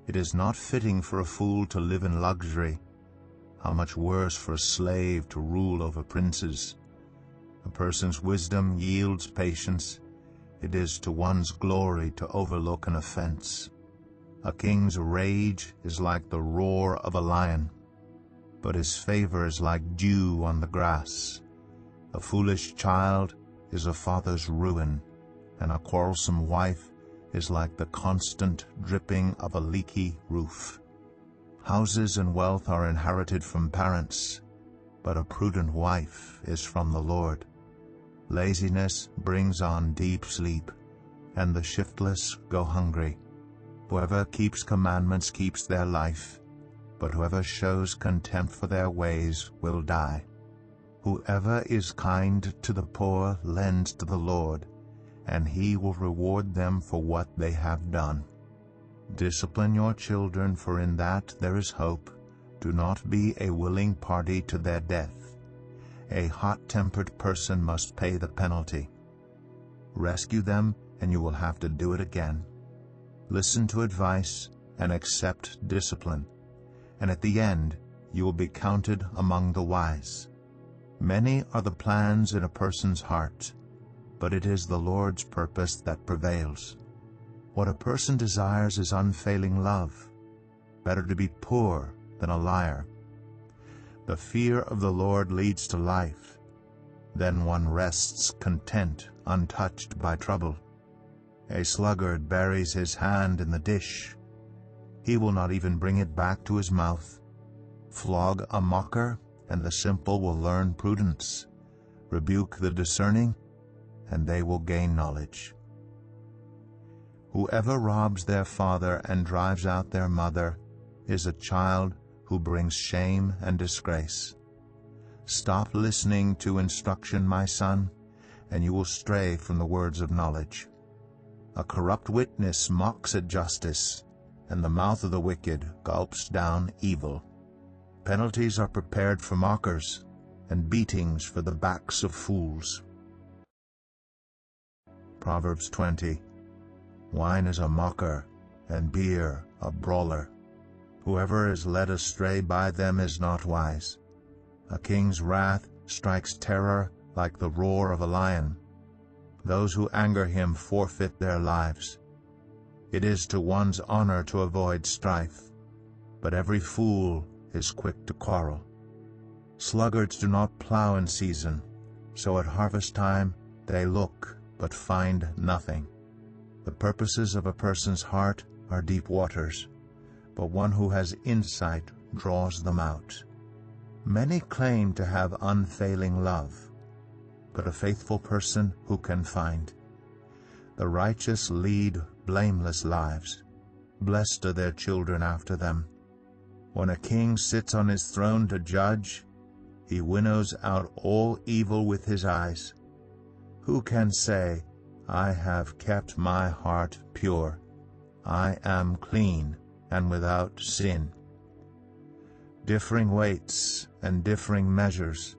It is not fitting for a fool to live in luxury. How much worse for a slave to rule over princes. A person's wisdom yields patience. It is to one's glory to overlook an offense. A king's rage is like the roar of a lion, but his favor is like dew on the grass. A foolish child is a father's ruin, and a quarrelsome wife is like the constant dripping of a leaky roof. Houses and wealth are inherited from parents, but a prudent wife is from the Lord. Laziness brings on deep sleep, and the shiftless go hungry. Whoever keeps commandments keeps their life, but whoever shows contempt for their ways will die. Whoever is kind to the poor lends to the Lord, and he will reward them for what they have done. Discipline your children, for in that there is hope. Do not be a willing party to their death. A hot-tempered person must pay the penalty. Rescue them, and you will have to do it again. Listen to advice and accept discipline, and at the end you will be counted among the wise. Many are the plans in a person's heart, but it is the Lord's purpose that prevails. What a person desires is unfailing love. Better to be poor than a liar. The fear of the Lord leads to life. Then one rests content, untouched by trouble. A sluggard buries his hand in the dish. He will not even bring it back to his mouth. Flog a mocker, and the simple will learn prudence. Rebuke the discerning, and they will gain knowledge. Whoever robs their father and drives out their mother is a child who brings shame and disgrace. Stop listening to instruction, my son, and you will stray from the words of knowledge. A corrupt witness mocks at justice, and the mouth of the wicked gulps down evil. Penalties are prepared for mockers, and beatings for the backs of fools. Proverbs 20. Wine is a mocker, and beer a brawler. Whoever is led astray by them is not wise. A king's wrath strikes terror like the roar of a lion. Those who anger him forfeit their lives. It is to one's honor to avoid strife, but every fool is quick to quarrel. Sluggards do not plow in season, so at harvest time they look but find nothing. The purposes of a person's heart are deep waters, but one who has insight draws them out. Many claim to have unfailing love, but a faithful person who can find? The righteous lead blameless lives. Blessed are their children after them. When a king sits on his throne to judge, he winnows out all evil with his eyes. Who can say, I have kept my heart pure, I am clean and without sin? Differing weights and differing measures,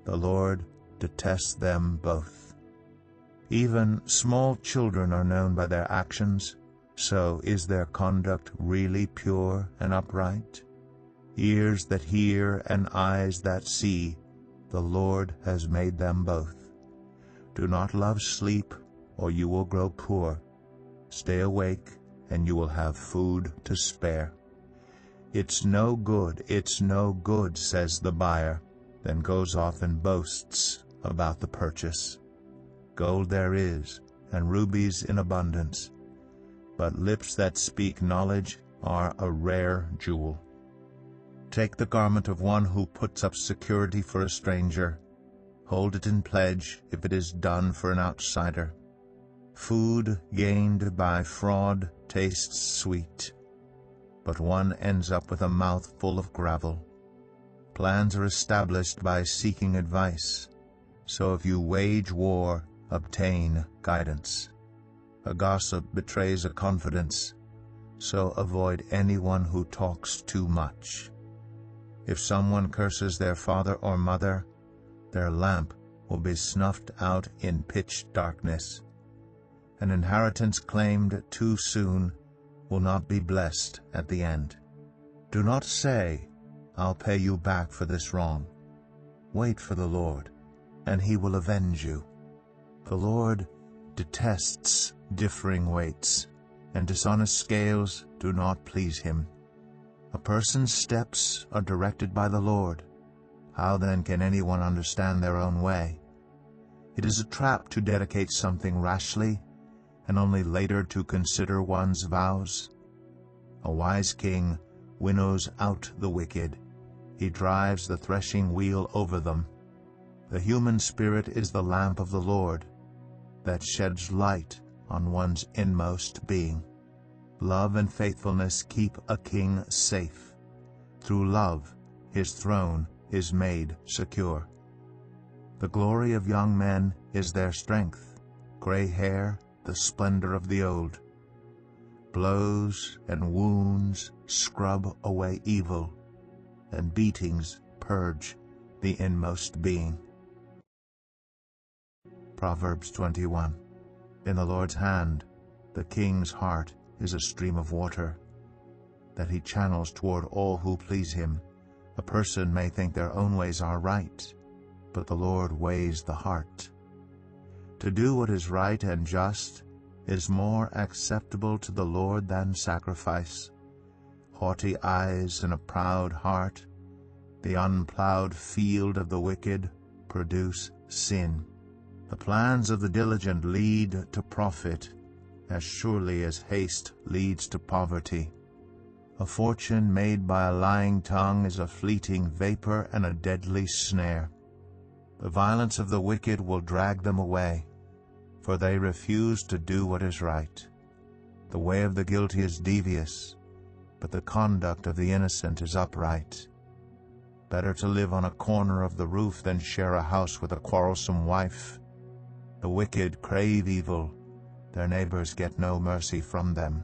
the Lord detests them both. Even small children are known by their actions, so is their conduct really pure and upright? Ears that hear and eyes that see, the Lord has made them both. Do not love sleep, or you will grow poor. Stay awake, and you will have food to spare. It's no good, says the buyer, then goes off and boasts about the purchase. Gold there is, and rubies in abundance, but lips that speak knowledge are a rare jewel. Take the garment of one who puts up security for a stranger. Hold it in pledge if it is done for an outsider. Food gained by fraud tastes sweet, but one ends up with a mouth full of gravel. Plans are established by seeking advice, so if you wage war, obtain guidance. A gossip betrays a confidence, so avoid anyone who talks too much. If someone curses their father or mother, their lamp will be snuffed out in pitch darkness. An inheritance claimed too soon will not be blessed at the end. Do not say, "I'll pay you back for this wrong." Wait for the Lord, and He will avenge you. The Lord detests differing weights, and dishonest scales do not please Him. A person's steps are directed by the Lord. How then can anyone understand their own way? It is a trap to dedicate something rashly, and only later to consider one's vows. A wise king winnows out the wicked. He drives the threshing wheel over them. The human spirit is the lamp of the Lord, that sheds light on one's inmost being. Love and faithfulness keep a king safe. Through love, his throne is made secure. The glory of young men is their strength, gray hair the splendor of the old. Blows and wounds scrub away evil, and beatings purge the inmost being. Proverbs 21. In the Lord's hand, the king's heart is a stream of water, that He channels toward all who please Him. A person may think their own ways are right, but the Lord weighs the heart. To do what is right and just is more acceptable to the Lord than sacrifice. Haughty eyes and a proud heart, the unplowed field of the wicked, produce sin. The plans of the diligent lead to profit, as surely as haste leads to poverty. A fortune made by a lying tongue is a fleeting vapor and a deadly snare. The violence of the wicked will drag them away, for they refuse to do what is right. The way of the guilty is devious, but the conduct of the innocent is upright. Better to live on a corner of the roof than share a house with a quarrelsome wife. The wicked crave evil, their neighbors get no mercy from them.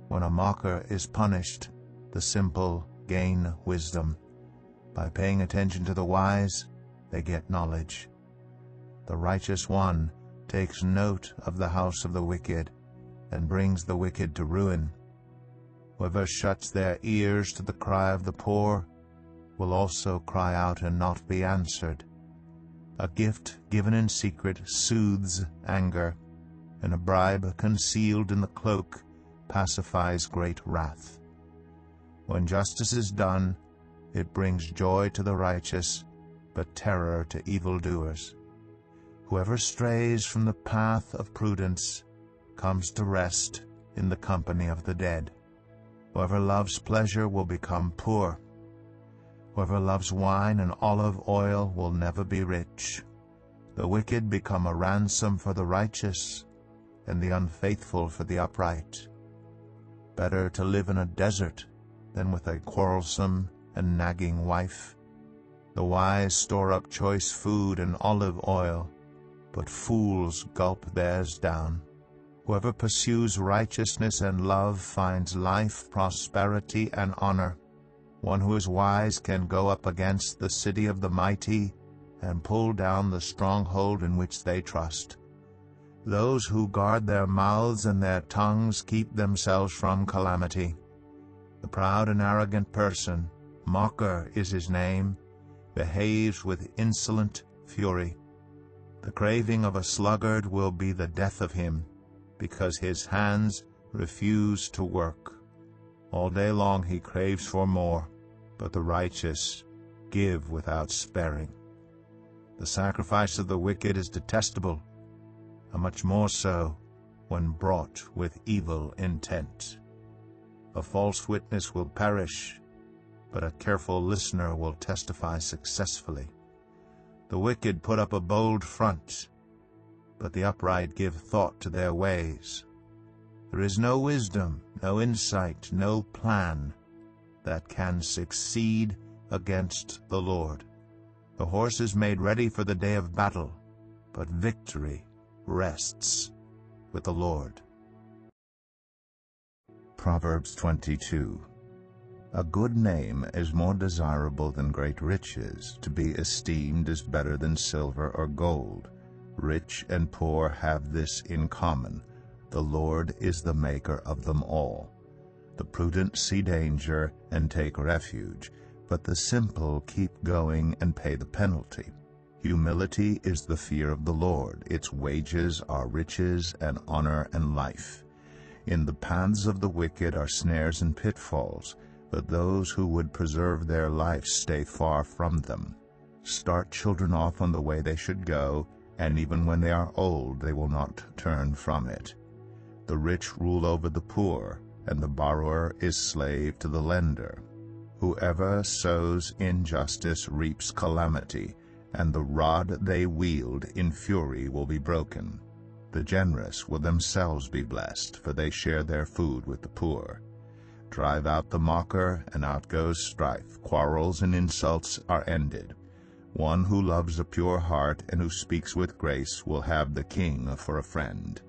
When a mocker is punished, the simple gain wisdom. By paying attention to the wise, they get knowledge. The righteous one takes note of the house of the wicked, and brings the wicked to ruin. Whoever shuts their ears to the cry of the poor will also cry out and not be answered. A gift given in secret soothes anger, and a bribe concealed in the cloak pacifies great wrath. When justice is done, it brings joy to the righteous, but terror to evildoers. Whoever strays from the path of prudence comes to rest in the company of the dead. Whoever loves pleasure will become poor. Whoever loves wine and olive oil will never be rich. The wicked become a ransom for the righteous, and the unfaithful for the upright. Better to live in a desert than with a quarrelsome and nagging wife. The wise store up choice food and olive oil, but fools gulp theirs down. Whoever pursues righteousness and love finds life, prosperity, and honor. One who is wise can go up against the city of the mighty and pull down the stronghold in which they trust. Those who guard their mouths and their tongues keep themselves from calamity. The proud and arrogant person, mocker is his name, behaves with insolent fury. The craving of a sluggard will be the death of him, because his hands refuse to work. All day long he craves for more, but the righteous give without sparing. The sacrifice of the wicked is detestable, and much more so when brought with evil intent. A false witness will perish, but a careful listener will testify successfully. The wicked put up a bold front, but the upright give thought to their ways. There is no wisdom, no insight, no plan that can succeed against the Lord. The horse is made ready for the day of battle, but victory rests with the Lord. Proverbs 22. A good name is more desirable than great riches. To be esteemed is better than silver or gold. Rich and poor have this in common: the Lord is the maker of them all. The prudent see danger and take refuge, but the simple keep going and pay the penalty. Humility is the fear of the Lord. Its wages are riches and honor and life. In the paths of the wicked are snares and pitfalls, but those who would preserve their life stay far from them. Start children off on the way they should go, and even when they are old they will not turn from it. The rich rule over the poor, and the borrower is slave to the lender. Whoever sows injustice reaps calamity, and the rod they wield in fury will be broken. The generous will themselves be blessed, for they share their food with the poor. Drive out the mocker, and out goes strife. Quarrels and insults are ended. One who loves a pure heart and who speaks with grace will have the king for a friend.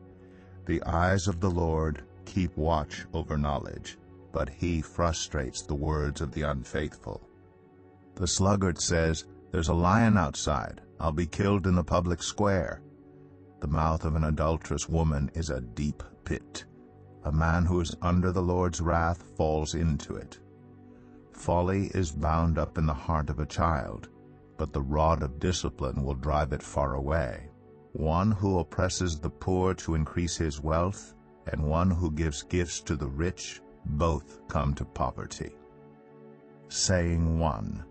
The eyes of the Lord keep watch over knowledge, but he frustrates the words of the unfaithful. The sluggard says, "There's a lion outside. I'll be killed in the public square." The mouth of an adulterous woman is a deep pit. A man who is under the Lord's wrath falls into it. Folly is bound up in the heart of a child, but the rod of discipline will drive it far away. One who oppresses the poor to increase his wealth, and one who gives gifts to the rich, both come to poverty. Saying 1.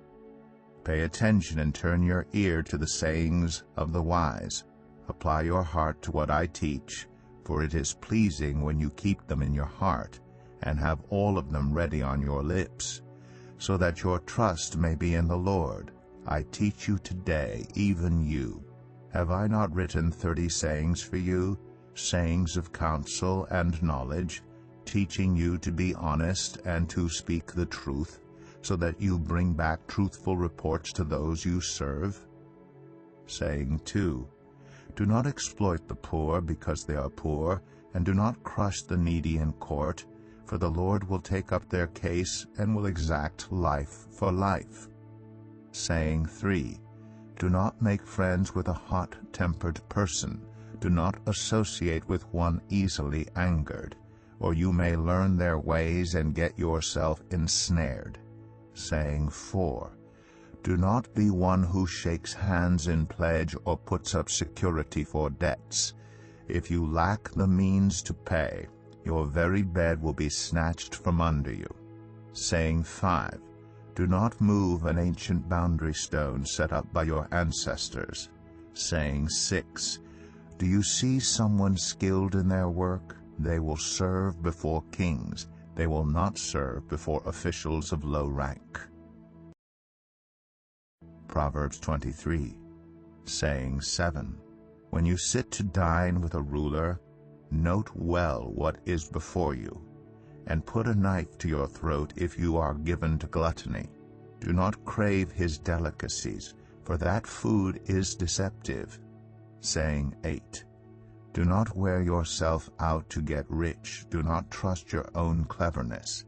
Pay attention and turn your ear to the sayings of the wise. Apply your heart to what I teach, for it is pleasing when you keep them in your heart, and have all of them ready on your lips, so that your trust may be in the Lord. I teach you today, even you. Have I not written 30 sayings for you, sayings of counsel and knowledge, teaching you to be honest and to speak the truth, so that you bring back truthful reports to those you serve? Saying 2. Do not exploit the poor because they are poor, and do not crush the needy in court, for the Lord will take up their case and will exact life for life. Saying 3. Do not make friends with a hot-tempered person. Do not associate with one easily angered, or you may learn their ways and get yourself ensnared. Saying 4. Do not be one who shakes hands in pledge or puts up security for debts. If you lack the means to pay, your very bed will be snatched from under you. Saying 5. Do not move an ancient boundary stone set up by your ancestors. Saying 6. Do you see someone skilled in their work? They will serve before kings. They will not serve before officials of low rank. Proverbs 23. Saying 7. When you sit to dine with a ruler, note well what is before you, and put a knife to your throat if you are given to gluttony. Do not crave his delicacies, for that food is deceptive. Saying 8. Do not wear yourself out to get rich. Do not trust your own cleverness.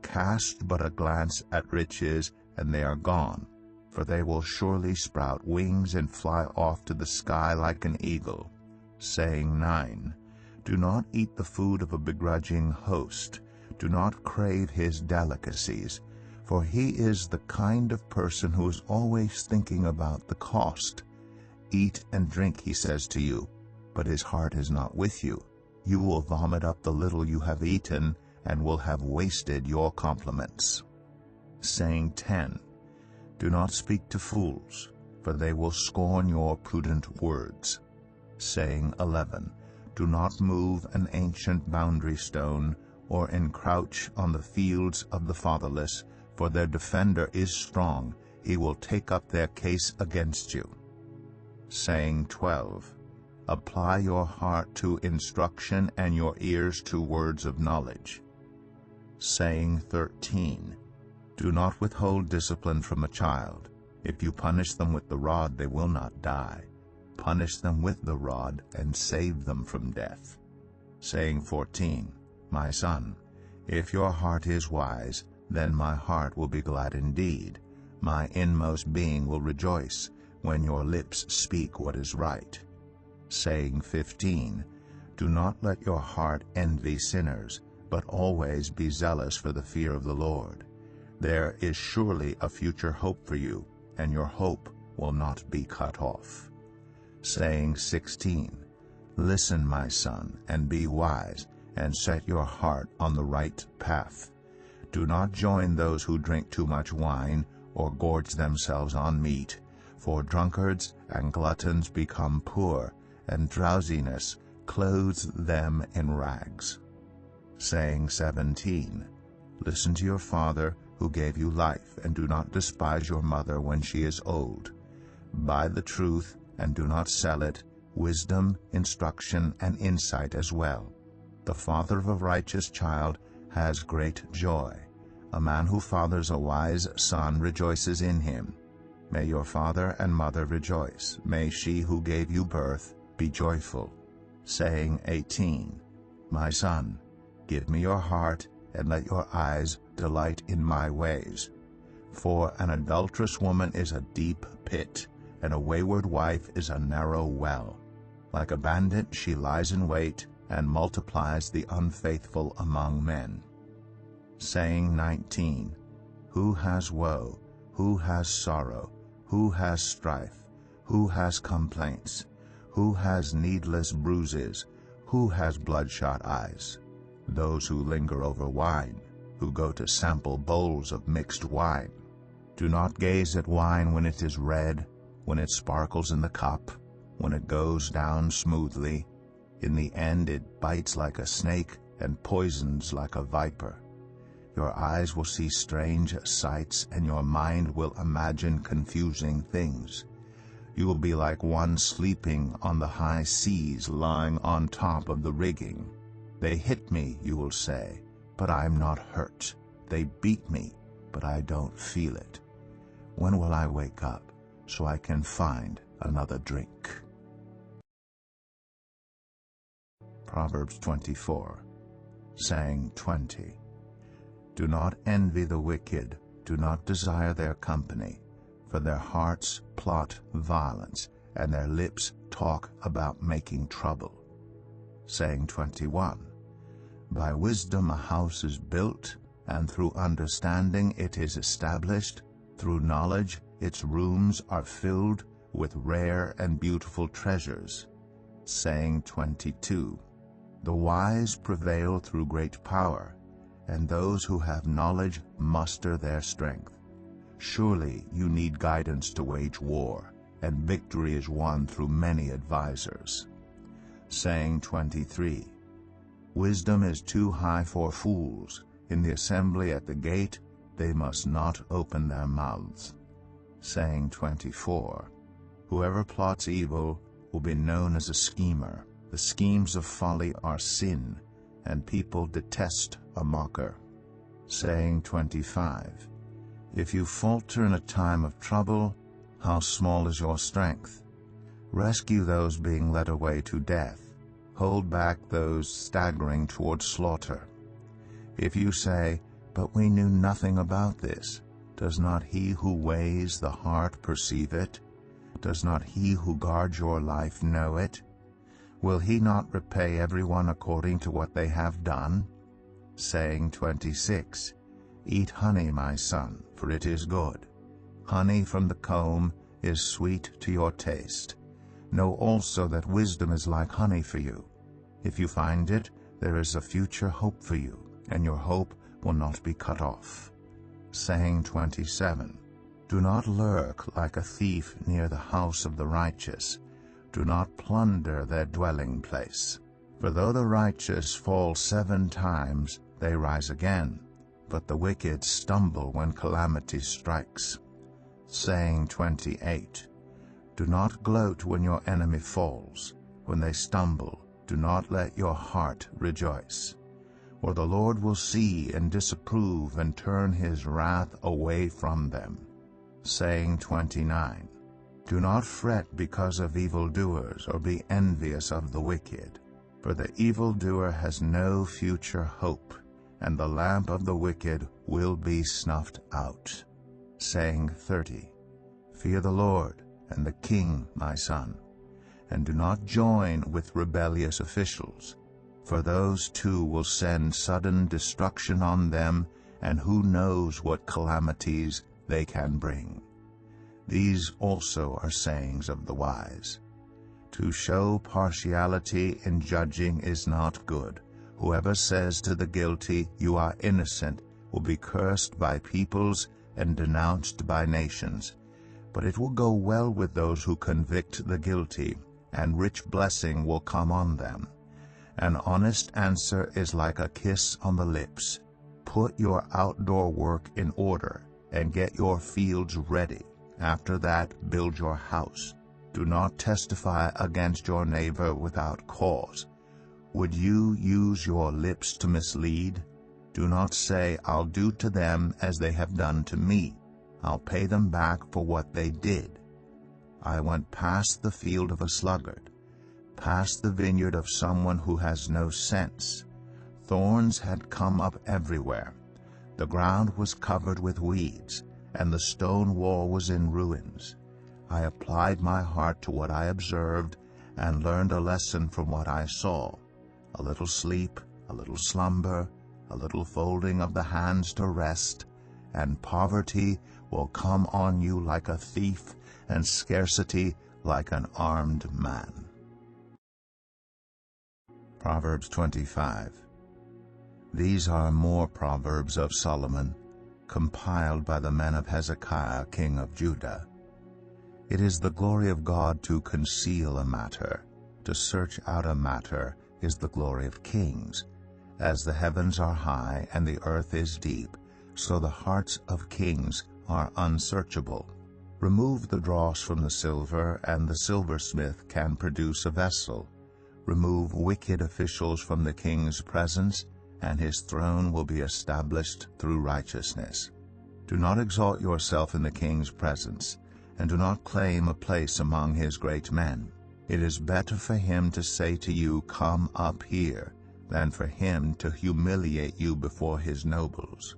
Cast but a glance at riches, and they are gone, for they will surely sprout wings and fly off to the sky like an eagle. Saying 9. Do not eat the food of a begrudging host. Do not crave his delicacies, for he is the kind of person who is always thinking about the cost. Eat and drink, he says to you, but his heart is not with you. You will vomit up the little you have eaten, and will have wasted your compliments. Saying 10. Do not speak to fools, for they will scorn your prudent words. Saying 11. Do not move an ancient boundary stone, or encroach on the fields of the fatherless, for their defender is strong, he will take up their case against you. Saying 12. Apply your heart to instruction and your ears to words of knowledge. Saying 13. Do not withhold discipline from a child. If you punish them with the rod, they will not die. Punish them with the rod and save them from death. Saying 14. My son, if your heart is wise, then my heart will be glad indeed. My inmost being will rejoice when your lips speak what is right. Saying 15. Do not let your heart envy sinners, but always be zealous for the fear of the Lord. There is surely a future hope for you, and your hope will not be cut off. Saying 16. Listen, my son, and be wise, and set your heart on the right path. Do not join those who drink too much wine, or gorge themselves on meat, for drunkards and gluttons become poor, and drowsiness clothes them in rags. Saying 17. Listen to your father who gave you life, and do not despise your mother when she is old. Buy the truth, and do not sell it, wisdom, instruction, and insight as well. The father of a righteous child has great joy. A man who fathers a wise son rejoices in him. May your father and mother rejoice. May she who gave you birth be joyful. Saying 18. My son, give me your heart, and let your eyes delight in my ways. For an adulterous woman is a deep pit, and a wayward wife is a narrow well. Like a bandit she lies in wait, and multiplies the unfaithful among men. Saying 19. Who has woe? Who has sorrow? Who has strife? Who has complaints? Who has needless bruises? Who has bloodshot eyes? Those who linger over wine, who go to sample bowls of mixed wine. Do not gaze at wine when it is red, when it sparkles in the cup, when it goes down smoothly. In the end it bites like a snake and poisons like a viper. Your eyes will see strange sights, and your mind will imagine confusing things. You will be like one sleeping on the high seas, lying on top of the rigging. They hit me, you will say, but I am not hurt. They beat me, but I don't feel it. When will I wake up so I can find another drink? Proverbs 24, saying 20. Do not envy the wicked, do not desire their company, for their hearts plot violence, and their lips talk about making trouble. Saying 21. By wisdom a house is built, and through understanding it is established. Through knowledge its rooms are filled with rare and beautiful treasures. Saying 22. The wise prevail through great power, and those who have knowledge muster their strength. Surely you need guidance to wage war, and victory is won through many advisers. Saying 23. Wisdom is too high for fools. In the assembly at the gate they must not open their mouths. Saying 24. Whoever plots evil will be known as a schemer. The schemes of folly are sin, and people detest a mocker. Saying 25. If you falter in a time of trouble, how small is your strength? Rescue those being led away to death. Hold back those staggering toward slaughter. If you say, but we knew nothing about this, does not he who weighs the heart perceive it? Does not he who guards your life know it? Will he not repay everyone according to what they have done? Saying 26. Eat honey, my son, for it is good. Honey from the comb is sweet to your taste. Know also that wisdom is like honey for you. If you find it, there is a future hope for you, and your hope will not be cut off. Saying 27. Do not lurk like a thief near the house of the righteous. Do not plunder their dwelling place. For though the righteous fall 7 times, they rise again, but the wicked stumble when calamity strikes. Saying 28. Do not gloat when your enemy falls. When they stumble, do not let your heart rejoice. For the Lord will see and disapprove and turn his wrath away from them. Saying 29. Do not fret because of evildoers, or be envious of the wicked. For the evildoer has no future hope, and the lamp of the wicked will be snuffed out. Saying 30. Fear the Lord and the King, my son, and do not join with rebellious officials, for those two will send sudden destruction on them, and who knows what calamities they can bring. These also are sayings of the wise. To show partiality in judging is not good. Whoever says to the guilty, you are innocent, will be cursed by peoples and denounced by nations. But it will go well with those who convict the guilty, and rich blessing will come on them. An honest answer is like a kiss on the lips. Put your outdoor work in order, and get your fields ready. After that, build your house. Do not testify against your neighbor without cause. Would you use your lips to mislead? Do not say, I'll do to them as they have done to me. I'll pay them back for what they did. I went past the field of a sluggard, past the vineyard of someone who has no sense. Thorns had come up everywhere. The ground was covered with weeds, and the stone wall was in ruins. I applied my heart to what I observed, and learned a lesson from what I saw. A little sleep, a little slumber, a little folding of the hands to rest, and poverty will come on you like a thief, and scarcity like an armed man. Proverbs 25. These are more Proverbs of Solomon, compiled by the men of Hezekiah, king of Judah. It is the glory of God to conceal a matter. To search out a matter is the glory of kings. As the heavens are high and the earth is deep, so the hearts of kings are unsearchable. Remove the dross from the silver, and the silversmith can produce a vessel. Remove wicked officials from the king's presence, and his throne will be established through righteousness. Do not exalt yourself in the king's presence, and do not claim a place among his great men. It is better for him to say to you, come up here, than for him to humiliate you before his nobles.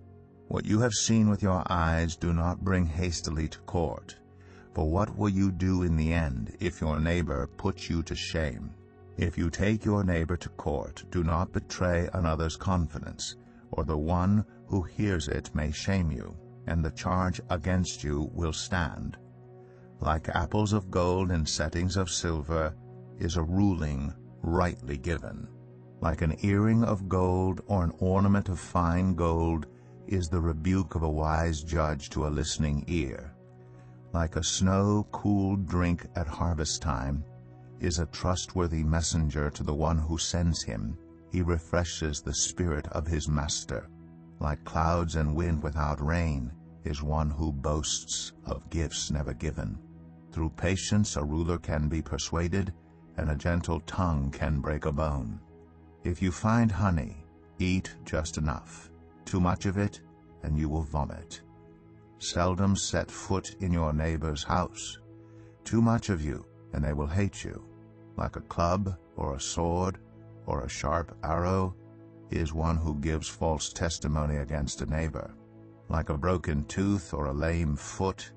What you have seen with your eyes do not bring hastily to court. For what will you do in the end if your neighbor puts you to shame? If you take your neighbor to court, do not betray another's confidence, or the one who hears it may shame you, and the charge against you will stand. Like apples of gold in settings of silver is a ruling rightly given. Like an earring of gold or an ornament of fine gold is the rebuke of a wise judge to a listening ear. Like a snow-cooled drink at harvest time is a trustworthy messenger to the one who sends him. He refreshes the spirit of his master. Like clouds and wind without rain is one who boasts of gifts never given. Through patience a ruler can be persuaded, and a gentle tongue can break a bone. If you find honey, eat just enough. Too much of it, and you will vomit. Seldom set foot in your neighbor's house. Too much of you, and they will hate you. Like a club or a sword or a sharp arrow is one who gives false testimony against a neighbor. Like a broken tooth or a lame foot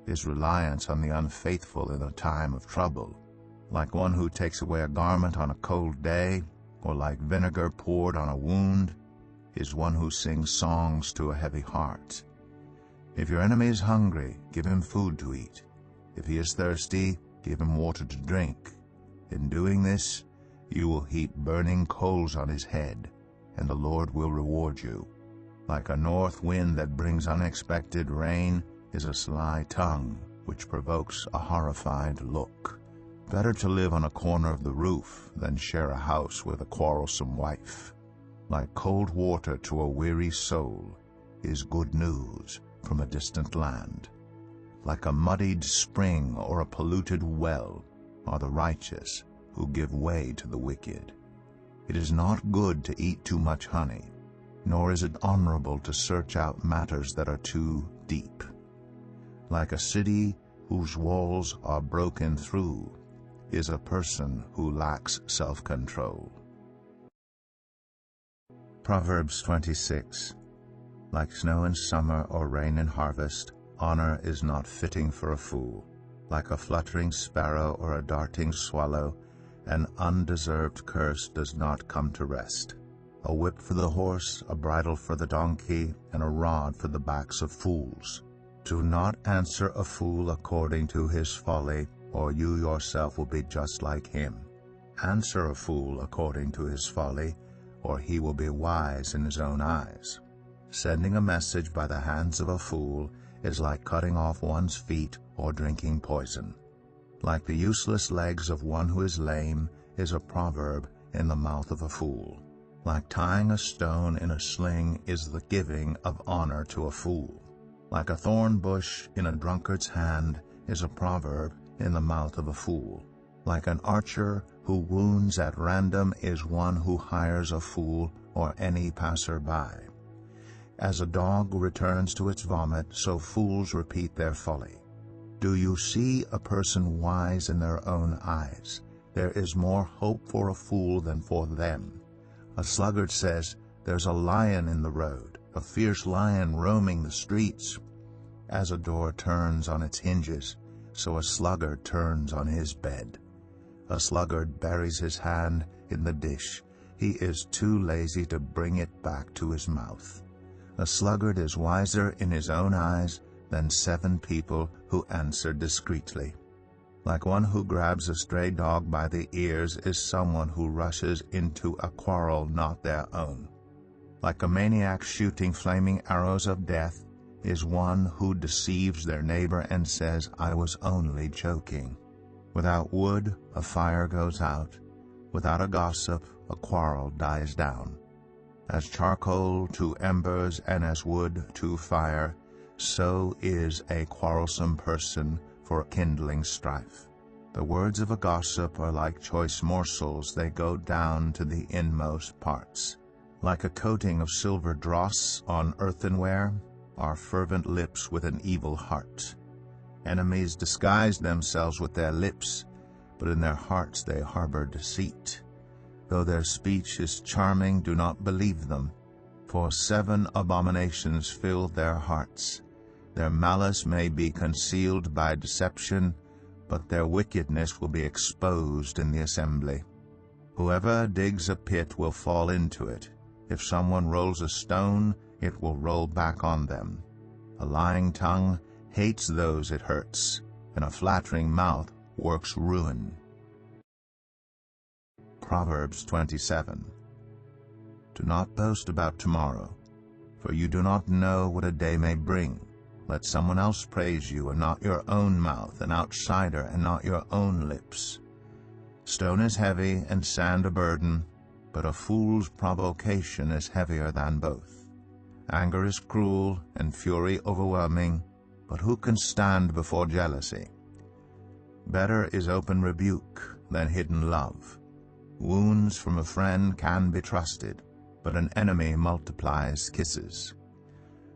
is reliance on the unfaithful in a time of trouble. Like one who takes away a garment on a cold day, or like vinegar poured on a wound, is one who sings songs to a heavy heart. If your enemy is hungry, give him food to eat. If he is thirsty, give him water to drink. In doing this, you will heap burning coals on his head, and the Lord will reward you. Like a north wind that brings unexpected rain is a sly tongue, which provokes a horrified look. Better to live on a corner of the roof than share a house with a quarrelsome wife. Like cold water to a weary soul is good news from a distant land. Like a muddied spring or a polluted well are the righteous who give way to the wicked. It is not good to eat too much honey, nor is it honorable to search out matters that are too deep. Like a city whose walls are broken through is a person who lacks self-control. Proverbs 26. Like snow in summer or rain in harvest, honor is not fitting for a fool. Like a fluttering sparrow or a darting swallow, an undeserved curse does not come to rest. A whip for the horse, a bridle for the donkey, and a rod for the backs of fools. Do not answer a fool according to his folly, or you yourself will be just like him. Answer a fool according to his folly, or he will be wise in his own eyes. Sending a message by the hands of a fool is like cutting off one's feet or drinking poison. Like the useless legs of one who is lame is a proverb in the mouth of a fool. Like tying a stone in a sling is the giving of honor to a fool. Like a thorn bush in a drunkard's hand is a proverb in the mouth of a fool. Like an archer who wounds at random is one who hires a fool or any passer-by. As a dog returns to its vomit, so fools repeat their folly. Do you see a person wise in their own eyes? There is more hope for a fool than for them. A sluggard says, "There's a lion in the road, a fierce lion roaming the streets." As a door turns on its hinges, so a sluggard turns on his bed. A sluggard buries his hand in the dish. He is too lazy to bring it back to his mouth. A sluggard is wiser in his own eyes than 7 people who answer discreetly. Like one who grabs a stray dog by the ears is someone who rushes into a quarrel not their own. Like a maniac shooting flaming arrows of death is one who deceives their neighbor and says, "I was only joking." Without wood, a fire goes out. Without a gossip, a quarrel dies down. As charcoal to embers and as wood to fire, so is a quarrelsome person for kindling strife. The words of a gossip are like choice morsels, they go down to the inmost parts. Like a coating of silver dross on earthenware are fervent lips with an evil heart. Enemies disguise themselves with their lips, but in their hearts they harbor deceit. Though their speech is charming, do not believe them, for 7 abominations fill their hearts. Their malice may be concealed by deception, but their wickedness will be exposed in the assembly. Whoever digs a pit will fall into it. If someone rolls a stone, it will roll back on them. A lying tongue hates those it hurts, and a flattering mouth works ruin. Proverbs 27. Do not boast about tomorrow, for you do not know what a day may bring. Let someone else praise you, and not your own mouth, an outsider, and not your own lips. Stone is heavy, and sand a burden, but a fool's provocation is heavier than both. Anger is cruel, and fury overwhelming, but who can stand before jealousy? Better is open rebuke than hidden love. Wounds from a friend can be trusted, but an enemy multiplies kisses.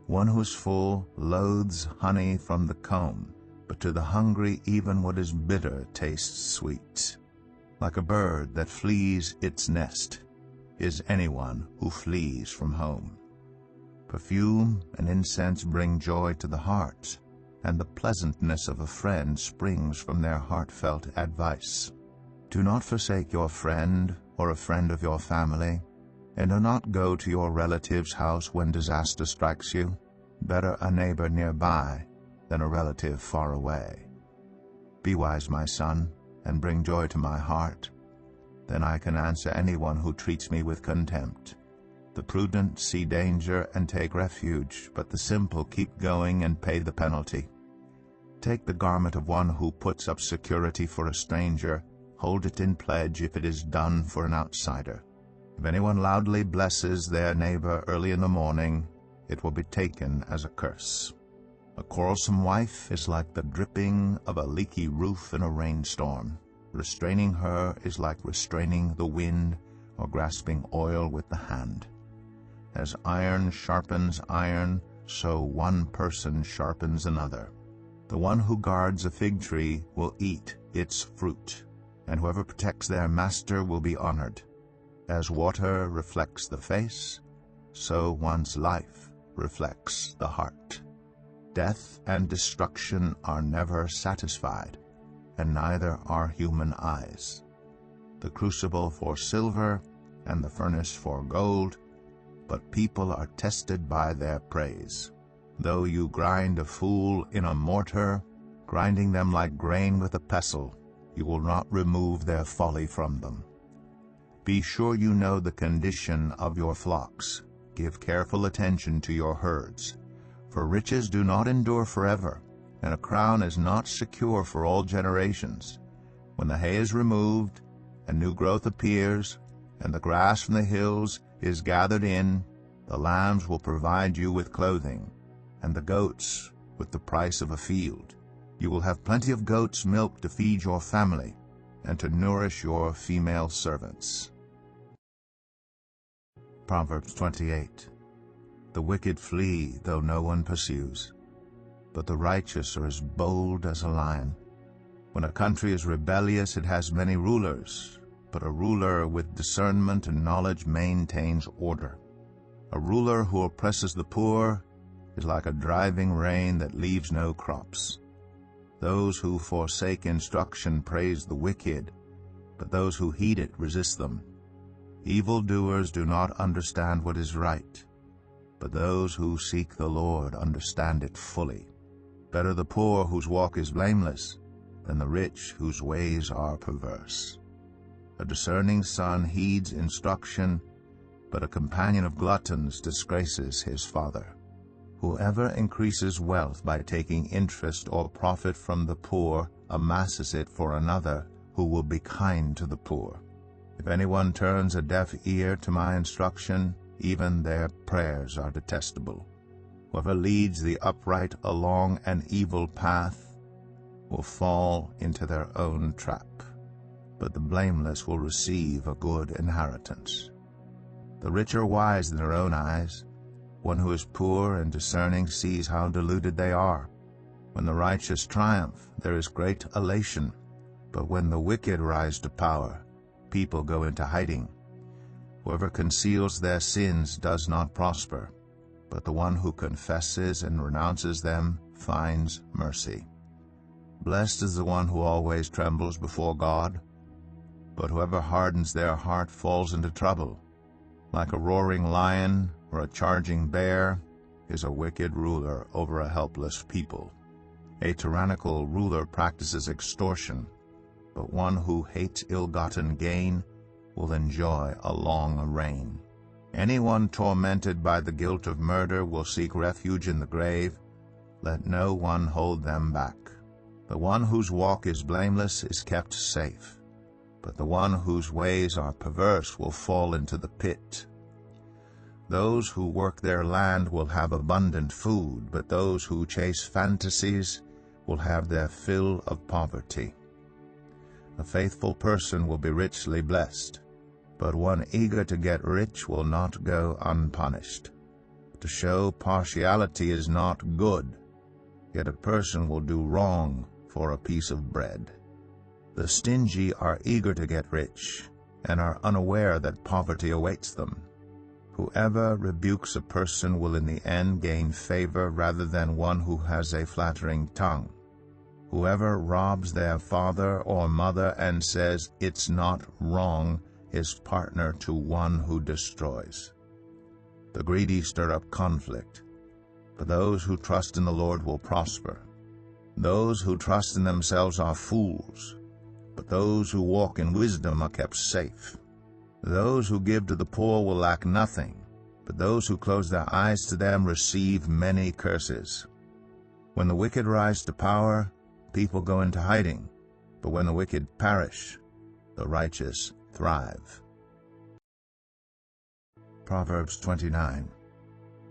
One who is full loathes honey from the comb, but to the hungry even what is bitter tastes sweet. Like a bird that flees its nest is anyone who flees from home. Perfume and incense bring joy to the heart, and the pleasantness of a friend springs from their heartfelt advice. Do not forsake your friend or a friend of your family, and do not go to your relative's house when disaster strikes you. Better a neighbor nearby than a relative far away. Be wise, my son, and bring joy to my heart. Then I can answer anyone who treats me with contempt. The prudent see danger and take refuge, but the simple keep going and pay the penalty. Take the garment of one who puts up security for a stranger. Hold it in pledge if it is done for an outsider. If anyone loudly blesses their neighbor early in the morning, it will be taken as a curse. A quarrelsome wife is like the dripping of a leaky roof in a rainstorm. Restraining her is like restraining the wind or grasping oil with the hand. As iron sharpens iron, so one person sharpens another. The one who guards a fig tree will eat its fruit, and whoever protects their master will be honored. As water reflects the face, so one's life reflects the heart. Death and destruction are never satisfied, and neither are human eyes. The crucible for silver and the furnace for gold, but people are tested by their praise. Though you grind a fool in a mortar, grinding them like grain with a pestle, you will not remove their folly from them. Be sure you know the condition of your flocks. Give careful attention to your herds. For riches do not endure forever, and a crown is not secure for all generations. When the hay is removed, and new growth appears, and the grass from the hills is gathered in, the lambs will provide you with clothing, and the goats with the price of a field. You will have plenty of goats' milk to feed your family, and to nourish your female servants. Proverbs 28. The wicked flee, though no one pursues, but the righteous are as bold as a lion. When a country is rebellious, it has many rulers, but a ruler with discernment and knowledge maintains order. A ruler who oppresses the poor is like a driving rain that leaves no crops. Those who forsake instruction praise the wicked, but those who heed it resist them. Evildoers do not understand what is right, but those who seek the Lord understand it fully. Better the poor whose walk is blameless than the rich whose ways are perverse. A discerning son heeds instruction, but a companion of gluttons disgraces his father. Whoever increases wealth by taking interest or profit from the poor amasses it for another who will be kind to the poor. If anyone turns a deaf ear to my instruction, even their prayers are detestable. Whoever leads the upright along an evil path will fall into their own trap, but the blameless will receive a good inheritance. The rich are wise in their own eyes. One who is poor and discerning sees how deluded they are. When the righteous triumph, there is great elation, but when the wicked rise to power, people go into hiding. Whoever conceals their sins does not prosper, but the one who confesses and renounces them finds mercy. Blessed is the one who always trembles before God, but whoever hardens their heart falls into trouble. Like a roaring lion or a charging bear is a wicked ruler over a helpless people. A tyrannical ruler practices extortion, but one who hates ill-gotten gain will enjoy a long reign. Anyone tormented by the guilt of murder will seek refuge in the grave. Let no one hold them back. The one whose walk is blameless is kept safe, but the one whose ways are perverse will fall into the pit. Those who work their land will have abundant food, but those who chase fantasies will have their fill of poverty. A faithful person will be richly blessed, but one eager to get rich will not go unpunished. To show partiality is not good, yet a person will do wrong for a piece of bread. The stingy are eager to get rich, and are unaware that poverty awaits them. Whoever rebukes a person will in the end gain favor rather than one who has a flattering tongue. Whoever robs their father or mother and says, "It's not wrong," is partner to one who destroys. The greedy stir up conflict, but those who trust in the Lord will prosper. Those who trust in themselves are fools, but those who walk in wisdom are kept safe. Those who give to the poor will lack nothing, but those who close their eyes to them receive many curses. When the wicked rise to power, people go into hiding, but when the wicked perish, the righteous thrive. Proverbs 29.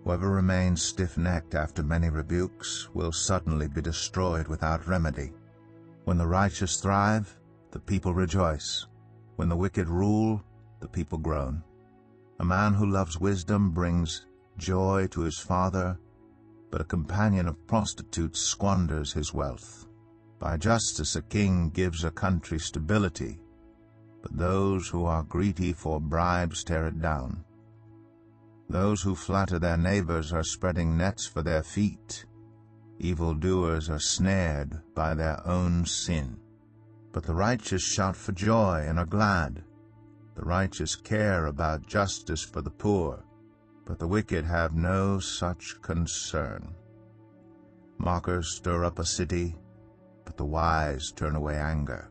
Whoever remains stiff-necked after many rebukes will suddenly be destroyed without remedy. When the righteous thrive, the people rejoice. When the wicked rule, the people groan. A man who loves wisdom brings joy to his father, but a companion of prostitutes squanders his wealth. By justice a king gives a country stability, but those who are greedy for bribes tear it down. Those who flatter their neighbors are spreading nets for their feet. Evildoers are snared by their own sin. But the righteous shout for joy and are glad. The righteous care about justice for the poor, but the wicked have no such concern. Mockers stir up a city, but the wise turn away anger.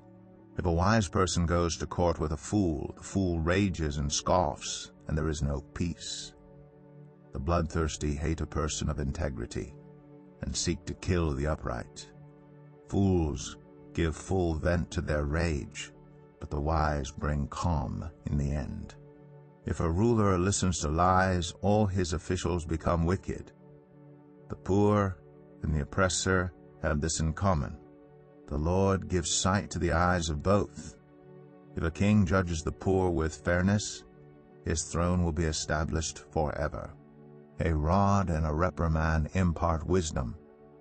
If a wise person goes to court with a fool, the fool rages and scoffs, and there is no peace. The bloodthirsty hate a person of integrity, and seek to kill the upright. Fools give full vent to their rage, but the wise bring calm in the end. If a ruler listens to lies, all his officials become wicked. The poor and the oppressor have this in common: the Lord gives sight to the eyes of both. If a king judges the poor with fairness, his throne will be established forever. A rod and a reprimand impart wisdom,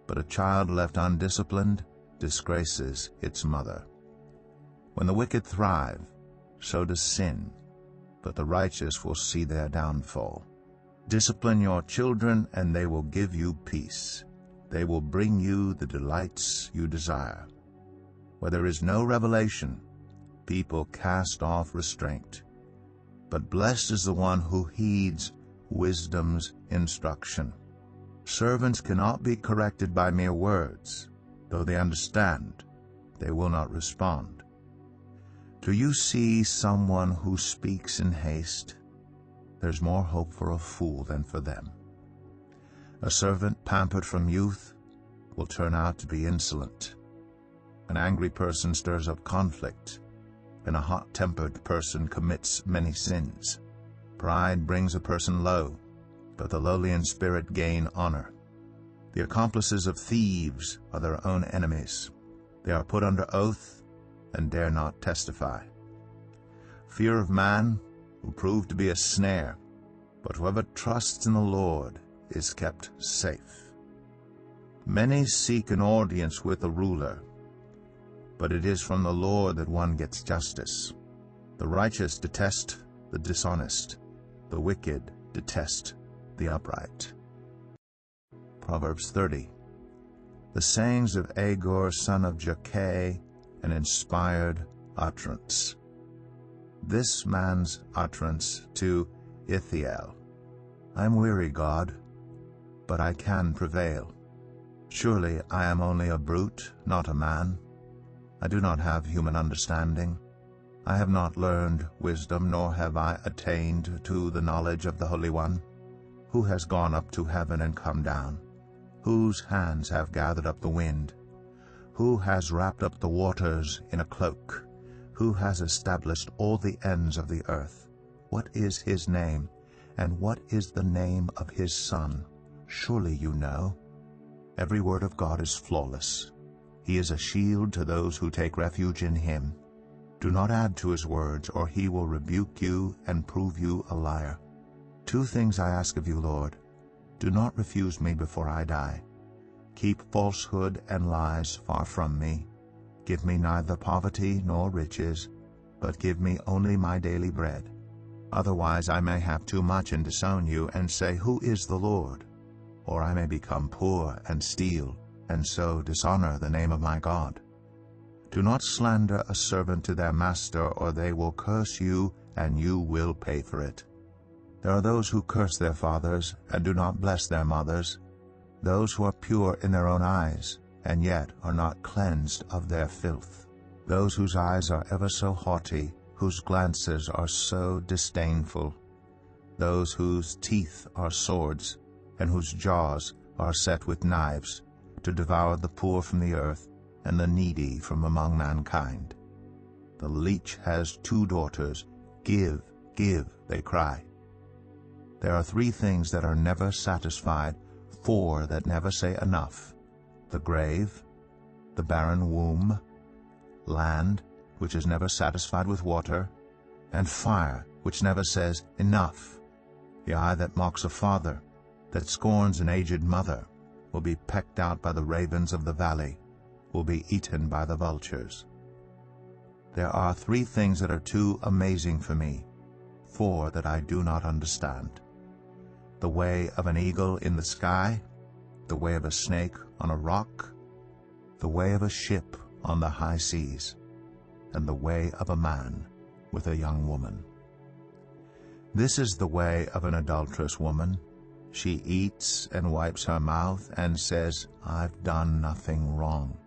but a child left undisciplined disgraces its mother. When the wicked thrive, so does sin, but the righteous will see their downfall. Discipline your children, and they will give you peace. They will bring you the delights you desire. Where there is no revelation, people cast off restraint. But blessed is the one who heeds wisdom's instruction. Servants cannot be corrected by mere words. Though they understand, they will not respond. Do you see someone who speaks in haste? There's more hope for a fool than for them. A servant pampered from youth will turn out to be insolent. An angry person stirs up conflict, and a hot-tempered person commits many sins. Pride brings a person low, but the lowly in spirit gain honor. The accomplices of thieves are their own enemies. They are put under oath and dare not testify. Fear of man will prove to be a snare, but whoever trusts in the Lord is kept safe. Many seek an audience with a ruler, but it is from the Lord that one gets justice. The righteous detest the dishonest. The wicked detest the upright. Proverbs 30. The sayings of Agur, son of Jakeh, an inspired utterance. This man's utterance to Ithiel: I am weary, God, but I can prevail. Surely I am only a brute, not a man. I do not have human understanding. I have not learned wisdom, nor have I attained to the knowledge of the Holy One. Who has gone up to heaven and come down? Whose hands have gathered up the wind? Who has wrapped up the waters in a cloak? Who has established all the ends of the earth? What is his name, and what is the name of his Son? Surely you know. Every word of God is flawless. He is a shield to those who take refuge in him. Do not add to his words, or he will rebuke you and prove you a liar. 2 things I ask of you, Lord. Do not refuse me before I die. Keep falsehood and lies far from me. Give me neither poverty nor riches, but give me only my daily bread. Otherwise I may have too much and disown you, and say, Who is the Lord? Or I may become poor and steal, and so dishonor the name of my God. Do not slander a servant to their master, or they will curse you, and you will pay for it. There are those who curse their fathers, and do not bless their mothers, those who are pure in their own eyes, and yet are not cleansed of their filth, those whose eyes are ever so haughty, whose glances are so disdainful, those whose teeth are swords, and whose jaws are set with knives, to devour the poor from the earth, and the needy from among mankind. The leech has 2 daughters. Give, give, they cry. There are 3 things that are never satisfied, 4 that never say enough: the grave, the barren womb, land, which is never satisfied with water, and fire, which never says enough. The eye that mocks a father, that scorns an aged mother, will be pecked out by the ravens of the valley, will be eaten by the vultures. There are 3 things that are too amazing for me, 4 that I do not understand: the way of an eagle in the sky, the way of a snake on a rock, the way of a ship on the high seas, and the way of a man with a young woman. This is the way of an adulterous woman. She eats and wipes her mouth and says, "I've done nothing wrong."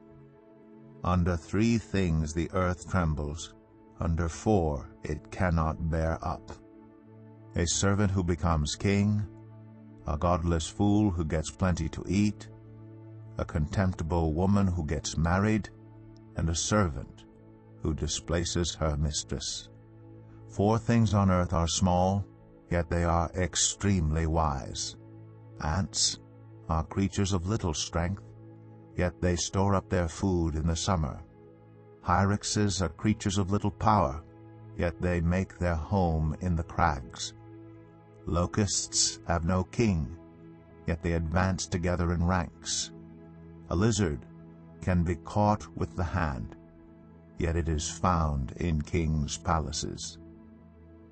Under 3 things the earth trembles, under 4 it cannot bear up: a servant who becomes king, a godless fool who gets plenty to eat, a contemptible woman who gets married, and a servant who displaces her mistress. 4 things on earth are small, yet they are extremely wise. Ants are creatures of little strength, yet they store up their food in the summer. Hyraxes are creatures of little power, yet they make their home in the crags. Locusts have no king, yet they advance together in ranks. A lizard can be caught with the hand, yet it is found in kings' palaces.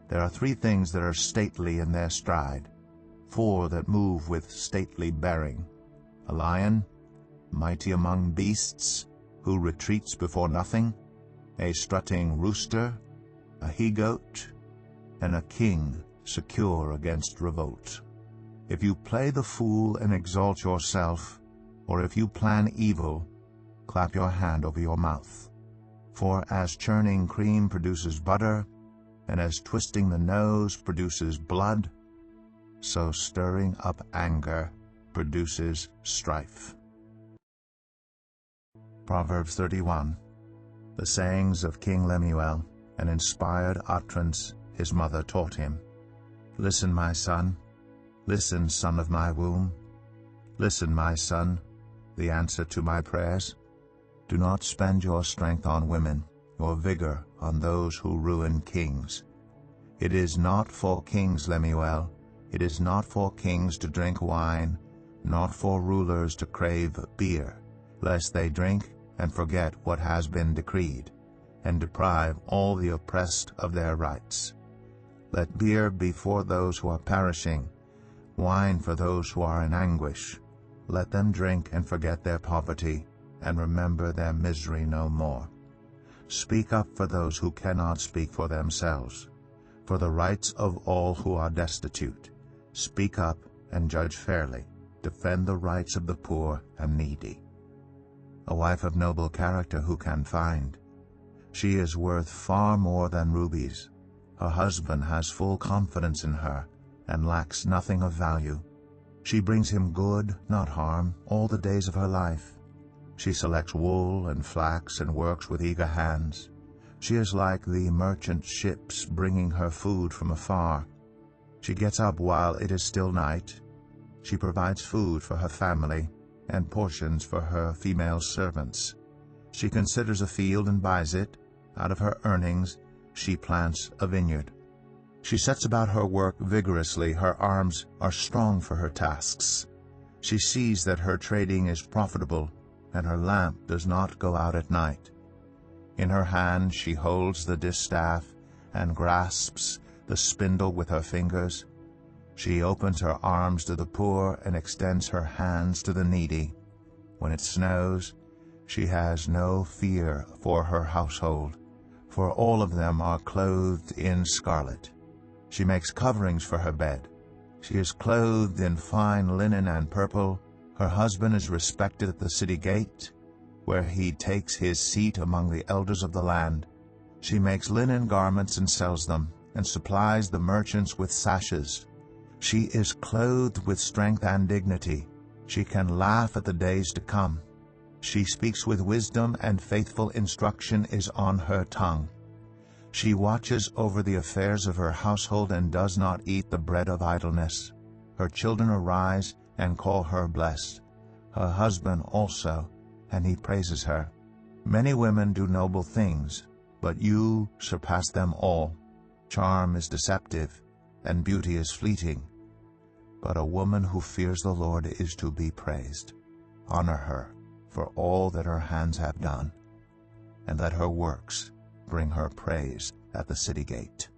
There are 3 things that are stately in their stride, 4 that move with stately bearing: a lion, mighty among beasts, who retreats before nothing, a strutting rooster, a he-goat, and a king secure against revolt. If you play the fool and exalt yourself, or if you plan evil, clap your hand over your mouth. For as churning cream produces butter, and as twisting the nose produces blood, so stirring up anger produces strife. Proverbs 31. The sayings of King Lemuel, an inspired utterance his mother taught him. Listen, my son. Listen, son of my womb. Listen, my son, the answer to my prayers. Do not spend your strength on women, your vigor on those who ruin kings. It is not for kings, Lemuel, it is not for kings to drink wine, not for rulers to crave beer, lest they drink and forget what has been decreed, and deprive all the oppressed of their rights. Let beer be for those who are perishing, wine for those who are in anguish. Let them drink and forget their poverty, and remember their misery no more. Speak up for those who cannot speak for themselves, for the rights of all who are destitute. Speak up and judge fairly. Defend the rights of the poor and needy. A wife of noble character who can find? She is worth far more than rubies. Her husband has full confidence in her, and lacks nothing of value. She brings him good, not harm, all the days of her life. She selects wool and flax and works with eager hands. She is like the merchant ships bringing her food from afar. She gets up while it is still night. She provides food for her family and portions for her female servants. She considers a field and buys it. Out of her earnings she plants a vineyard. She sets about her work vigorously. Her arms are strong for her tasks. She sees that her trading is profitable, and her lamp does not go out at night. In her hand she holds the distaff and grasps the spindle with her fingers. She opens her arms to the poor and extends her hands to the needy. When it snows, she has no fear for her household, for all of them are clothed in scarlet. She makes coverings for her bed. She is clothed in fine linen and purple. Her husband is respected at the city gate, where he takes his seat among the elders of the land. She makes linen garments and sells them, and supplies the merchants with sashes. She is clothed with strength and dignity. She can laugh at the days to come. She speaks with wisdom, and faithful instruction is on her tongue. She watches over the affairs of her household and does not eat the bread of idleness. Her children arise and call her blessed, her husband also, and he praises her. Many women do noble things, but you surpass them all. Charm is deceptive, and beauty is fleeting, but a woman who fears the Lord is to be praised. Honor her for all that her hands have done, and let her works bring her praise at the city gate.